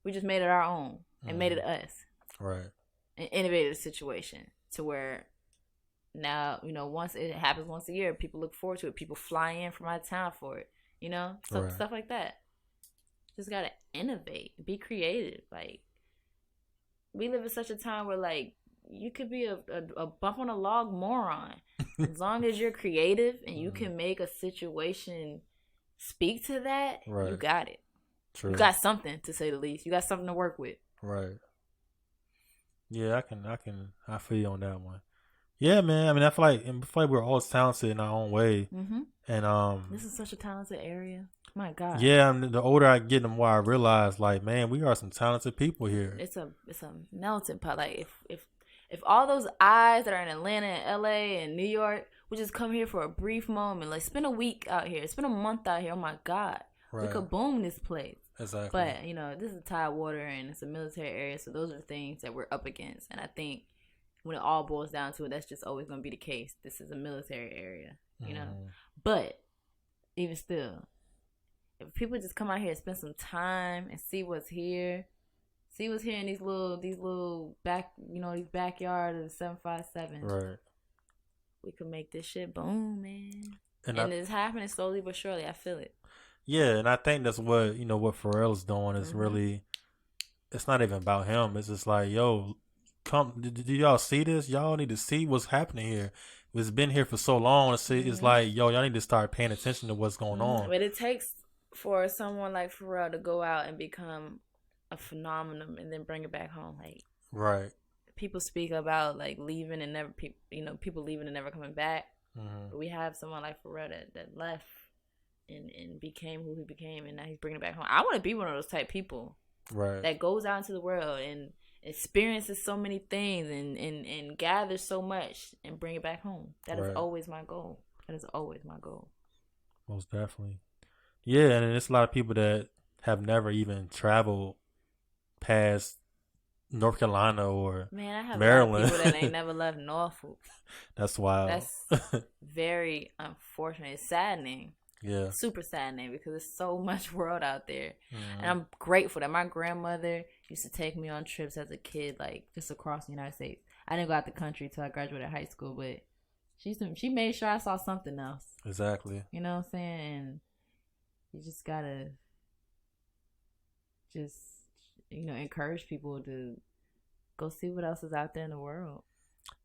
We just made it our own and made it us. Right. And innovated a situation to where now, once it happens once a year, people look forward to it. People fly in from out of town for it. Stuff like that. Just gotta innovate, be creative. Like, we live in such a time where, like, you could be a bump on a log moron. As long as you're creative and you can make a situation speak to that, you got it. True. You got something, to say the least. You got something to work with. Right. Yeah, I feel you on that one. Yeah, man. I mean, I feel like we're all talented in our own way. And this is such a talented area. My God. Yeah, and the older I get, the more I realize, like, man, we are some talented people here. It's a melting pot. Like, if all those eyes that are in Atlanta and LA and New York would just come here for a brief moment, like, spend a week out here, spend a month out here, oh my God, we could boom this place. Exactly. But this is Tidewater and it's a military area, so those are the things that we're up against. And I think when it all boils down to it, that's just always going to be the case. This is a military area, you know. But even still, if people just come out here and spend some time and see what's here in these little these backyard of the 757. Right. We could make this shit boom, man. And it's happening slowly but surely. I feel it. Yeah, and I think that's what what Pharrell's doing is really it's not even about him. It's just like, yo, come, do y'all see this? Y'all need to see what's happening here. It's been here for so long. It's like, yo, y'all need to start paying attention to what's going on. But it takes for someone like Pharrell to go out and become a phenomenon and then bring it back home. Like, right. People speak about like leaving and never, people leaving and never coming back. Mm-hmm. But we have someone like Pharrell that left and became who he became, and now he's bringing it back home. I want to be one of those type people, right? That goes out into the world and experiences so many things and gathers so much and bring it back home. That is always my goal. That is always my goal. Most definitely. Yeah, and there's a lot of people that have never even traveled past North Carolina or Maryland. I have a lot of people that ain't never left Norfolk. That's wild. That's very unfortunate. It's saddening. Yeah. Super saddening because there's so much world out there. Mm-hmm. And I'm grateful that my grandmother used to take me on trips as a kid, like just across the United States. I didn't go out the country until I graduated high school, but she made sure I saw something else. Exactly. You know what I'm saying? And you just gotta encourage people to go see what else is out there in the world.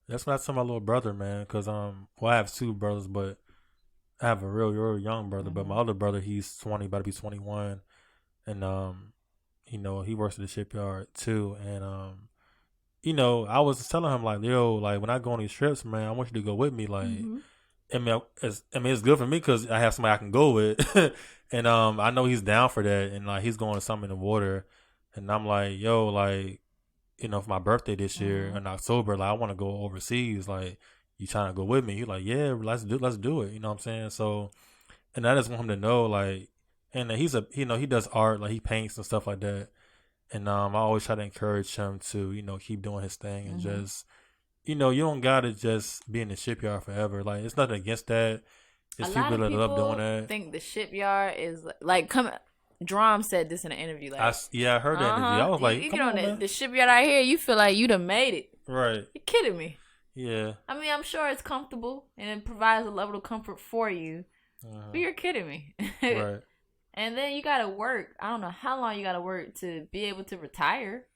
That's what I tell my little brother, man, because I have two brothers, but I have a real young brother, but my other brother, he's 20, about to be 21, and he works at the shipyard too, and I was telling him like, yo, like when I go on these trips, man, I want you to go with me, like, it's good for me because I have somebody I can go with, and I know he's down for that, and like he's going to something in the water, and I'm like, yo, like, for my birthday this year in October, like I want to go overseas, like. You trying to go with me? He's like, yeah, let's do it. You know what I'm saying? So, and I just want him to know, like, and he's he does art, like he paints and stuff like that. And I always try to encourage him to, keep doing his thing and just, you don't gotta just be in the shipyard forever. Like, it's nothing against that. It's people that love doing that. I think the shipyard is like Drum said this in an interview. Like, I heard that interview. I was like, you get on the shipyard out here, you feel like you done made it. Right. You're kidding me. Yeah. I mean, I'm sure it's comfortable and it provides a level of comfort for you. But you're kidding me. Right. And then you got to work. I don't know how long you got to work to be able to retire.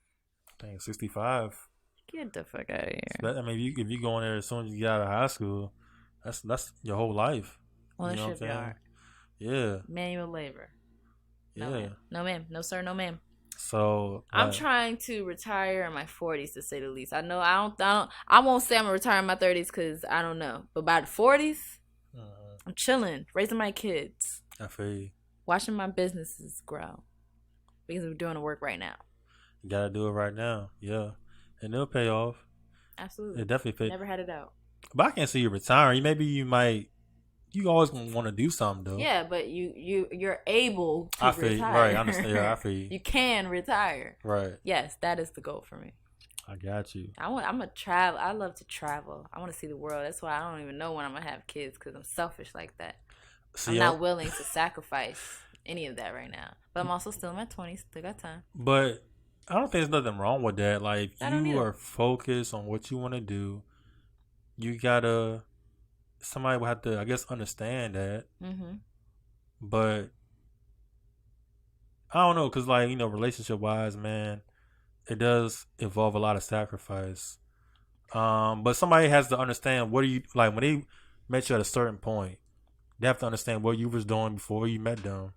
Dang, 65. Get the fuck out of here. I mean, if you go in there as soon as you get out of high school, that's your whole life. On the shipyard. Yeah. Manual labor. No, yeah. ma'am. No, ma'am. No, sir. No, ma'am. So I'm trying to retire in my 40s, to say the least. I know I won't say I'm gonna retire in my 30s because I don't know. But by the 40s, I'm chilling, raising my kids. I feel you. Watching my businesses grow because we're doing the work right now. You gotta do it right now, yeah, and it'll pay off. Absolutely, it definitely pays. Never had it out. But I can't see you retiring. Maybe you might. You always gonna want to do something though. Yeah, but you're able to retire. Right, I understand. Yeah, I feel you. You can retire. Right. Yes, that is the goal for me. I got you. I'm a travel. I love to travel. I want to see the world. That's why I don't even know when I'm gonna have kids because I'm selfish like that. See, I'm not willing to sacrifice any of that right now. But I'm also still in my 20s. Still got time. But I don't think there's nothing wrong with that. Like, if you are focused on what you want to do, you gotta. Somebody will have to, I guess, understand that. But I don't know, because, like, relationship wise, man, it does involve a lot of sacrifice. But somebody has to understand what are you, like, when they met you at a certain point, they have to understand what you was doing before you met them.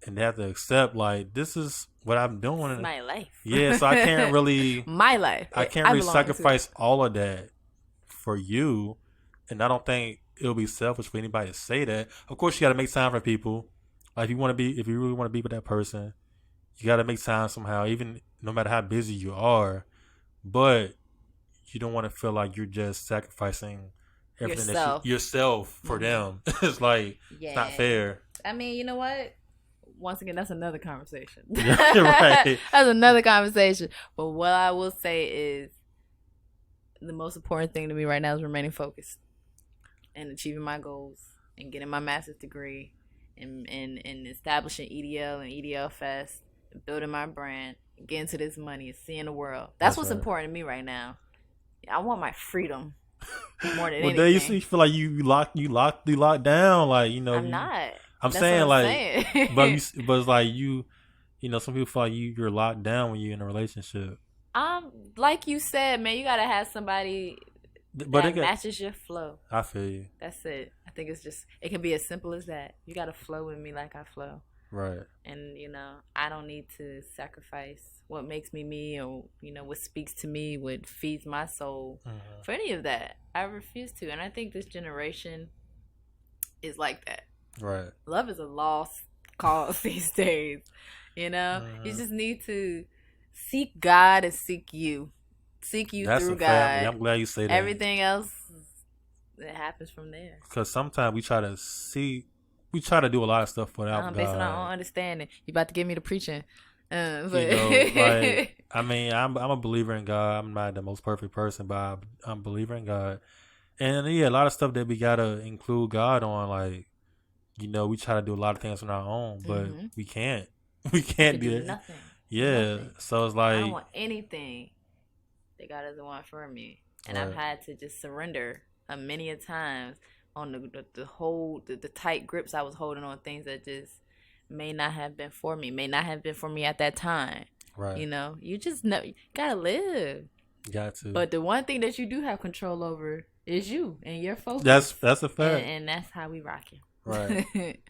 And they have to accept, like, this is what I'm doing. It's my life. Yeah, so I can't really. My life. I can't really sacrifice all of that for you. And I don't think it'll be selfish for anybody to say that. Of course, you got to make time for people. Like, if you really want to be with that person, you got to make time somehow, even no matter how busy you are. But you don't want to feel like you're just sacrificing everything yourself for them. It's like, it's not fair. I mean, you know what? Once again, that's another conversation. Right. That's another conversation. But what I will say is the most important thing to me right now is remaining focused and achieving my goals and getting my master's degree and establishing EDL and EDL Fest, and building my brand, and getting to this money and seeing the world. That's what's important to me right now. I want my freedom more than anything. Well, you feel like you locked down, like, I'm not. I'm saying, like, but it's like you some people feel like you're locked down when you're in a relationship. Like you said, man, you gotta have somebody that matches your flow. I feel you. That's it. I think it can be as simple as that. You gotta flow with me like I flow. Right. And, I don't need to sacrifice what makes me me or, what speaks to me, what feeds my soul for any of that. I refuse to. And I think this generation is like that. Right. Love is a lost cause these days. You just need to seek God and seek you. Seek you through God. Family. I'm glad you say that. Everything else, it happens from there. Because sometimes we try to do a lot of stuff without God. Based on our own understanding. You about to give me the preaching. But I mean, I'm a believer in God. I'm not the most perfect person, but I'm a believer in God. And a lot of stuff that we gotta include God on, like, we try to do a lot of things on our own, but we can't. We can't do nothing. Yeah. Nothing. So it's like, I don't want anything that God doesn't want for me, and I've had to just surrender many a times on the tight grips I was holding on things that just may not have been for me at that time. Right. You just know you gotta live. Got to. But the one thing that you do have control over is you and your focus. That's a fact. And that's how we rock it. Right.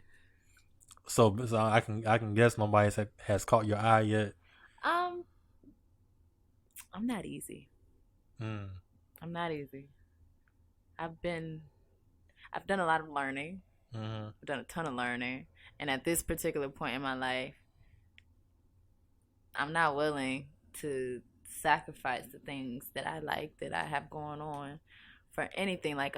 so I can guess nobody has caught your eye yet. I'm not easy. I'm not easy. I've done a lot of learning. I've done a ton of learning. And at this particular point in my life, I'm not willing to sacrifice the things that I like, that I have going on, for anything like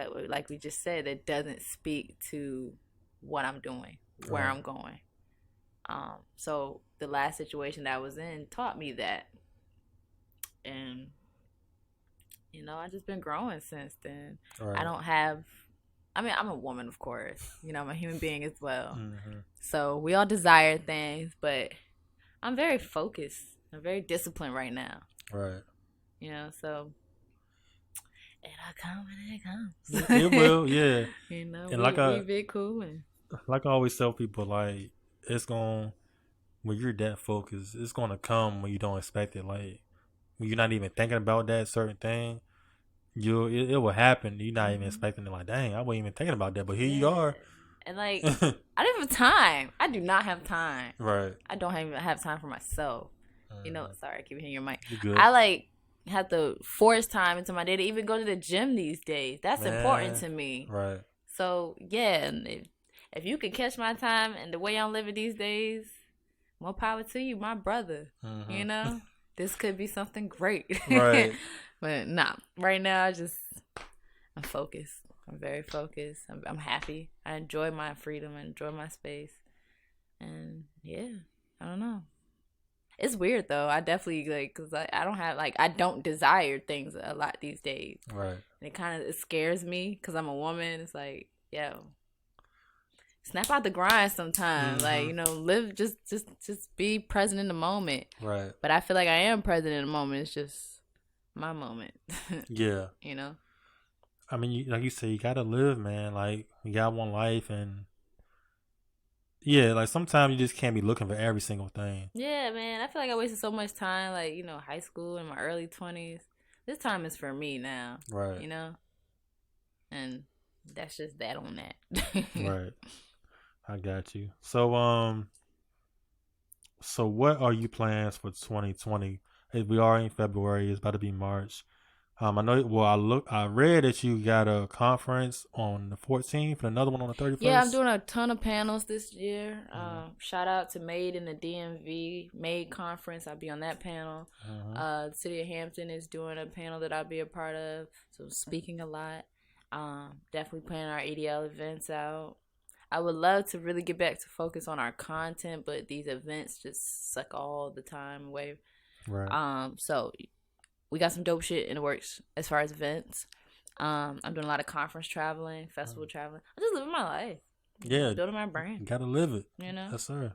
we just said that doesn't speak to what I'm doing, where I'm going. So the last situation that I was in taught me that. And I've just been growing since then. Right. I'm a woman, of course. I'm a human being as well. So we all desire things, but I'm very focused. I'm very disciplined right now. Right. So it'll come when it comes. It will, yeah. And we be cool. Like I always tell people, like, when you're that focused, it's going to come when you don't expect it. Like, when you're not even thinking about that certain thing, it will happen. You're not even expecting it. Like, dang, I wasn't even thinking about that, but here you are. And like, I don't have time. I do not have time. Right. I don't even have time for myself. Sorry, I keep hitting your mic. You're good. I have to force time into my day to even go to the gym these days. That's important to me. Right. So yeah, if you could catch my time and the way I'm living these days, more power to you, my brother. This could be something great. Right. But nah, right now I'm focused. I'm very focused. I'm happy. I enjoy my freedom. I enjoy my space. And yeah, I don't know. It's weird though. I definitely because I don't have I don't desire things a lot these days. Right. And it scares me because I'm a woman. It's like, yo, snap out the grind sometimes. Live, just be present in the moment. Right. But I feel like I am present in the moment. It's just my moment. Yeah. I mean, like you said, you gotta live, man. Like, you got one life, and yeah, like sometimes you just can't be looking for every single thing. Yeah, man. I feel like I wasted so much time, high school and my early 20s. This time is for me now. Right. And that's just that on that. Right. I got you. So what are your plans for 2020? We are in February. It's about to be March. I know. Well, I read that you got a conference on the 14th and another one on the 31st. Yeah, I'm doing a ton of panels this year. Shout out to Made in the DMV Made conference. I'll be on that panel. The city of Hampton is doing a panel that I'll be a part of. So speaking a lot. Definitely planning our EDL events out. I would love to really get back to focus on our content, but these events just suck all the time away. Right. So we got some dope shit in the works as far as events. I'm doing a lot of conference traveling, festival traveling. I'm just living my life. Yeah. Building my brand. Gotta live it. Yes, sir.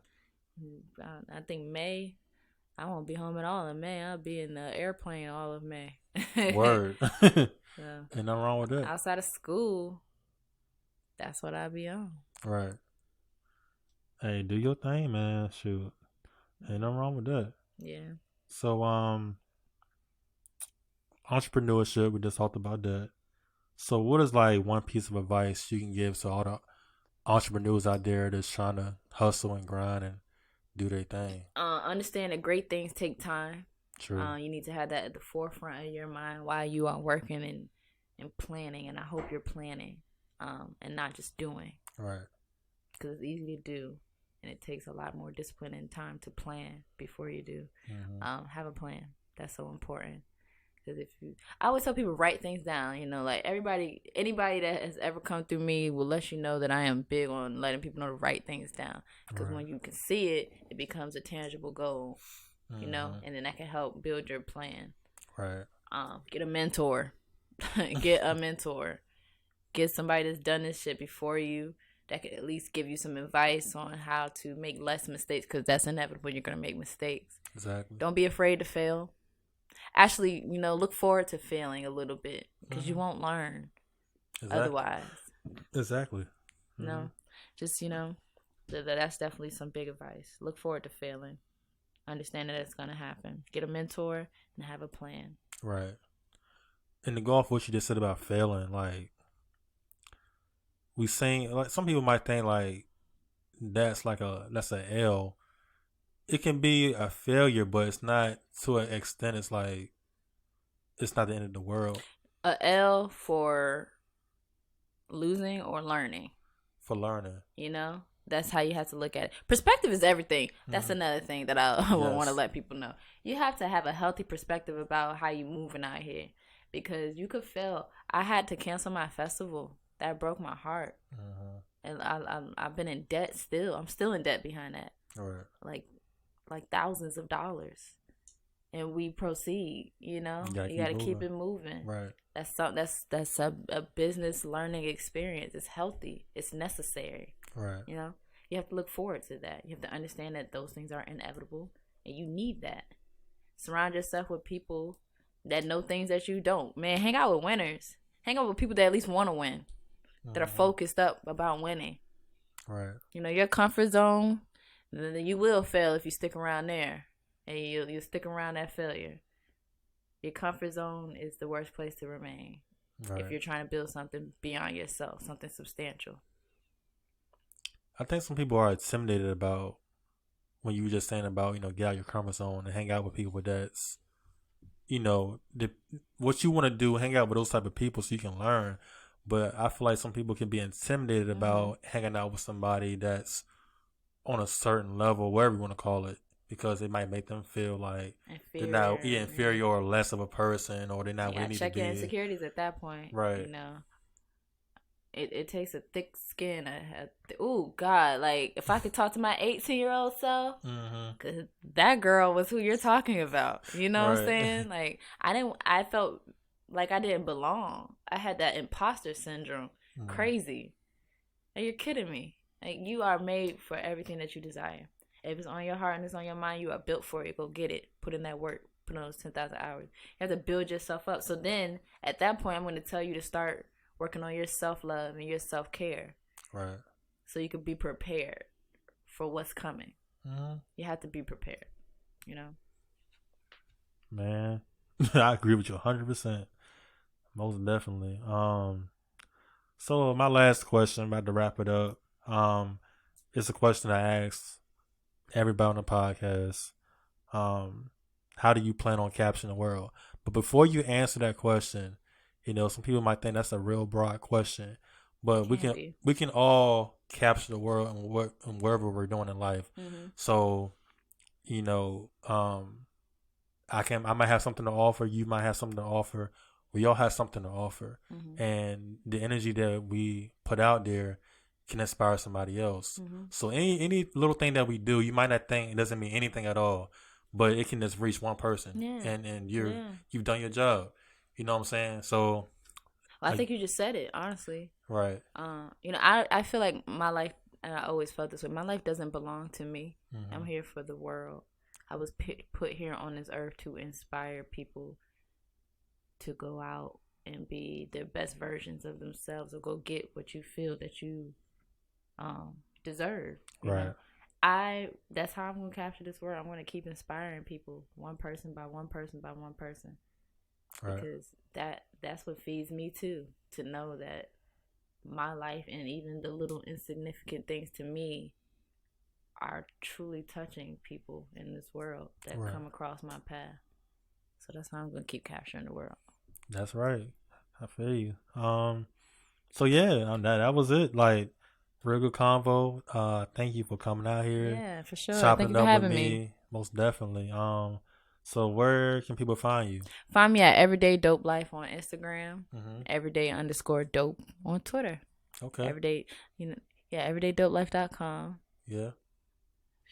I think May, I won't be home at all in May. I'll be in the airplane all of May. Word. So, ain't nothing wrong with that. Outside of school, that's what I'll be on. Right. Hey, do your thing, man. Shoot. Ain't nothing wrong with that. Yeah. So, entrepreneurship, we just talked about that. So what is like one piece of advice you can give to all the entrepreneurs out there that's trying to hustle and grind and do their thing? Understand that great things take time. True. You need to have that at the forefront of your mind while you are working and planning. And I hope you're planning, and not just doing. Right. Because it's easy to do, and it takes a lot more discipline and time to plan before you do. Mm-hmm. Have a plan. That's so important. Because I always tell people, write things down. You know, like anybody that has ever come through me will let you know that I am big on letting people know to write things down. Because when you can see it, it becomes a tangible goal. You know, and then that can help build your plan. Right. Get a mentor. Get a mentor. Get somebody that's done this shit before you, that could at least give you some advice on how to make less mistakes, because that's inevitable. You're going to make mistakes. Exactly. Don't be afraid to fail. Actually, you know, look forward to failing a little bit, because you won't learn otherwise. Exactly. No, just, you know, that's definitely some big advice. Look forward to failing. Understand that it's going to happen. Get a mentor and have a plan. Right. And to go off what you just said about failing, like, we saying, like, some people might think like that's an L. It can be a failure, but it's not to an extent. It's like it's not the end of the world. A L for losing or learning. For learning. You know, that's how you have to look at it. Perspective is everything. That's another thing that I would want to let people know. You have to have a healthy perspective about how you moving out here, because you could fail. I had to cancel my festival. That broke my heart. And I've been in debt still. I'm still in debt behind that. Right. Like thousands of dollars. And we proceed, you know? You got to keep it moving. Right. That's a business learning experience. It's healthy. It's necessary. Right. You know? You have to look forward to that. You have to understand that those things are inevitable, and you need that. Surround yourself with people that know things that you don't. Man, hang out with winners. Hang out with people that at least want to win, that are focused up about winning. Right. You know, your comfort zone, then you will fail if you stick around there, and you'll stick around that failure. Your comfort zone is the worst place to remain if you're trying to build something beyond yourself, something substantial. I think some people are intimidated about when you were just saying about, you know, get out your comfort zone and hang out with people that's, you know, what you want to do, hang out with those type of people so you can learn. But I feel like some people can be intimidated about hanging out with somebody that's on a certain level, whatever you want to call it, because it might make them feel like they're not inferior or less of a person, or they're not where they need to be. Check your insecurities at that point. Right. You know, it takes a thick skin. Oh, God. Like, if I could talk to my 18-year-old self, because that girl was who you're talking about. You know what I'm saying? Like, I felt like I didn't belong. I had that imposter syndrome. Crazy. Like, you're kidding me. Like, you are made for everything that you desire. If it's on your heart and it's on your mind, you are built for it. Go get it. Put in that work. Put in those 10,000 hours. You have to build yourself up. So then, at that point, I'm going to tell you to start working on your self-love and your self-care. Right. So you can be prepared for what's coming. You have to be prepared, you know? Man, I agree with you 100%. Most definitely. So my last question, about to wrap it up, it's a question I asked everybody on the podcast. How do you plan on capturing the world? But before you answer that question, you know, some people might think that's a real broad question, but we can all capture the world and wherever we're doing in life. So, you know, I might have something to offer. You might have something to offer. We all have something to offer, and the energy that we put out there can inspire somebody else. So any little thing that we do, you might not think it doesn't mean anything at all, but it can just reach one person, and you've done your job. You know what I'm saying? So, I think you just said it, honestly. Right. You know, I feel like my life, and I always felt this way, my life doesn't belong to me. I'm here for the world. I was put here on this earth to inspire people to go out and be their best versions of themselves, or go get what you feel that you deserve. You know? That's how I'm gonna capture this world. I'm gonna keep inspiring people, one person by one person by one person, right. Because that's what feeds me too. To know that my life and even the little insignificant things to me are truly touching people in this world that right. come across my path. So that's how I'm gonna keep capturing the world. That's right. I feel you. So yeah, that was it. Like, real good convo. Thank you for coming out here. Yeah, for sure. Chopping Thank you for having me. Most definitely. So where can people find you? Find me at Everyday Dope Life on Instagram. Everyday_dope on Twitter. Okay. Everyday, everydaydopelife.com. Yeah.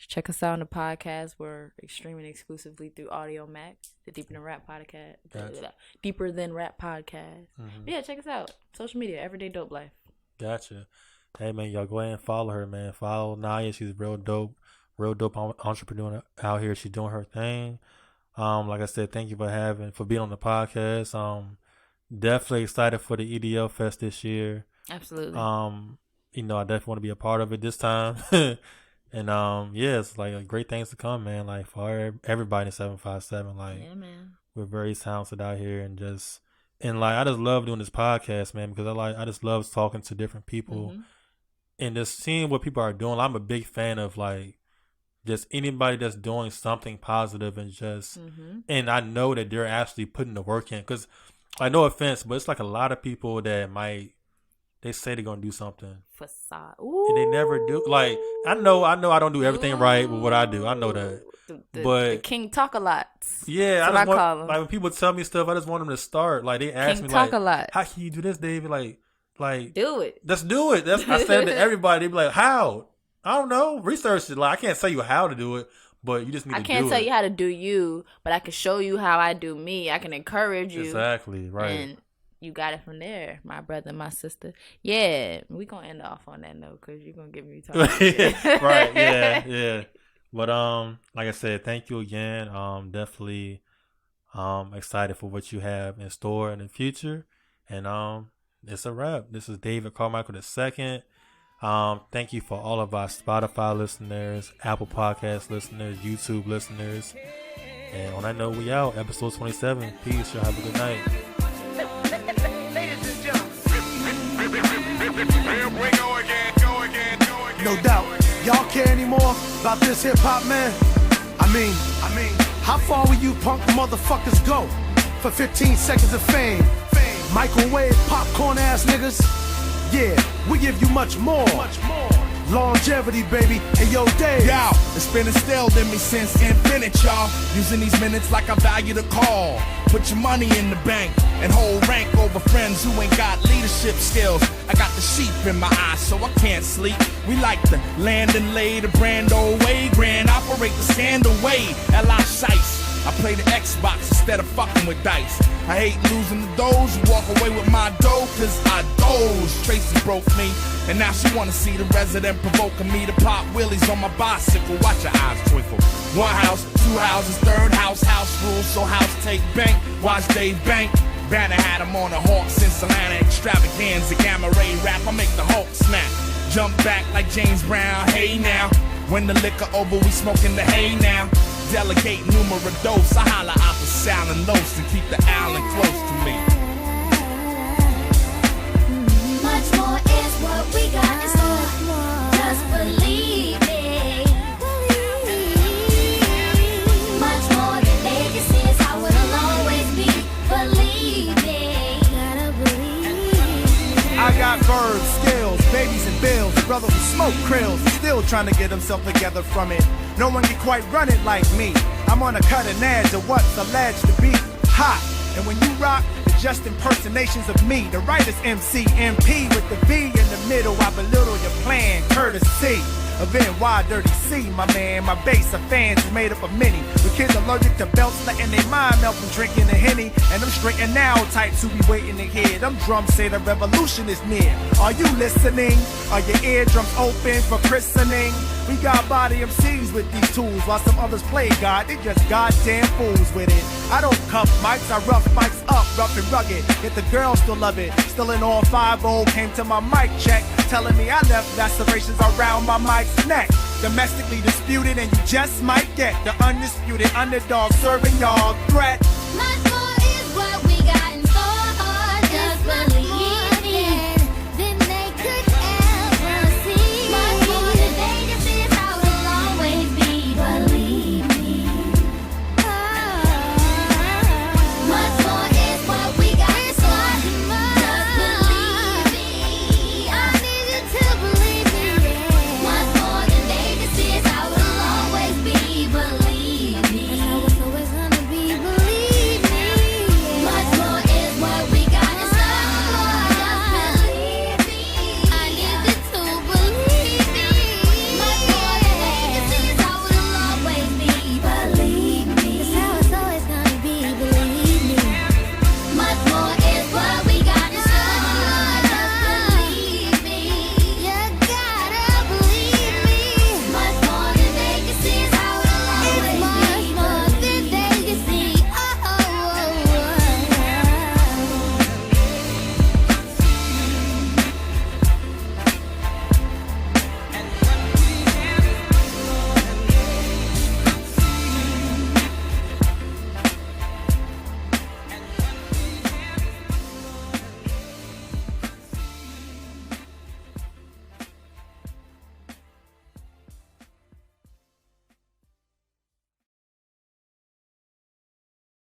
Check us out on the podcast. We're streaming exclusively through Audio Mac, the Deeper Than Rap podcast. Gotcha. Deeper Than Rap podcast. Yeah, check us out. Social media, Everyday Dope Life. Gotcha. Hey man, y'all go ahead and follow her, man. Follow Niyah. She's real dope entrepreneur out here. She's doing her thing. Like I said, thank you for being on the podcast. Definitely excited for the EDL Fest this year. Absolutely. I definitely want to be a part of it this time. And it's like great things to come, man. Like for everybody in 757, like yeah, man. We're very talented out here, and I just love doing this podcast, man, because I just love talking to different people and just seeing what people are doing. I'm a big fan of like just anybody that's doing something positive and just and I know that they're actually putting the work in, because like, no offense, but it's like a lot of people that they say they're gonna do something. Facade. Ooh. And they never do. Like, I know I don't do everything right with what I do. I know that. But the king talk a lot. Yeah, I call him. Like when people tell me stuff, I just want them to start. Like they ask king me talk like, a lot. how can you do this, David? Like do it. Let's do it. I said to everybody, they be like, how? I don't know. Research it. Like I can't tell you how to do it, but you just need to do it. I can't tell you how to do you, but I can show you how I do me. I can encourage you. Exactly. Right. And you got it from there, my brother, my sister. Yeah, we gonna end off on that note because you're gonna get me talking. Right? Yeah. But like I said, thank you again. Definitely, excited for what you have in store in the future. And it's a wrap. This is David Carmichael II. Thank you for all of our Spotify listeners, Apple Podcast listeners, YouTube listeners. And on that note, we out. Episode 27. Peace. Y'all have a good night. No doubt. Y'all care anymore about this hip hop, man? I mean, how far will you punk motherfuckers go for 15 seconds of fame? Microwave popcorn ass niggas? Yeah, we give you much more. Longevity, baby. Hey, yo, Dave. Yo, it's been instilled in me since infinite, y'all. Using these minutes like I value the call. Put your money in the bank and hold rank over friends who ain't got leadership skills. I got the sheep in my eyes, so I can't sleep. We like to land and lay the brand old way. Grand operate the scandal way. L.I. Shice. I play the Xbox instead of fucking with dice. I hate losing the doze. Walk away with my dough, cause I doze. Tracy broke me, and now she wanna see the resident provoking me to pop wheelies on my bicycle. Watch your eyes twinkle. One house, two houses, third house rules. So house take bank, watch Dave bank. Banner had him on the Hawks in Solana extravaganza. Gamma ray rap, I make the Hulk snap. Jump back like James Brown, hey now. When the liquor over, we smoking the hay now. Delegate numero dos, I holla out the sound and los and keep the island close to me. Much more is what we got in store. Just believe it. Much more than legacies, I will always be. Believe it. Gotta believe. I got birds, skills, babies and bills. Brother who smoke krills, still trying to get himself together from it. No one can quite run it like me. I'm on a cutting edge of what's alleged to be hot. And when you rock, it's just impersonations of me. The writer's MC, MP with the V in the middle. I belittle your plan, courtesy of NY Dirty C, my man. My base of fans is made up of many. With kids allergic to belts, letting their mind melt from drinking a Henny. And them straight and now types who be waiting to hear. Them drums say the revolution is near. Are you listening? Are your eardrums open for christening? We got body MCs with these tools, while some others play God. They just goddamn fools with it. I don't cuff mics, I rough mics up, rough and rugged. Yet the girls still love it. Still in all 5-0, came to my mic check, telling me I left lacerations around my mic's neck. domestically disputed, and you just might get the undisputed underdog serving y'all threat. Much more is what we got in store. Just believe.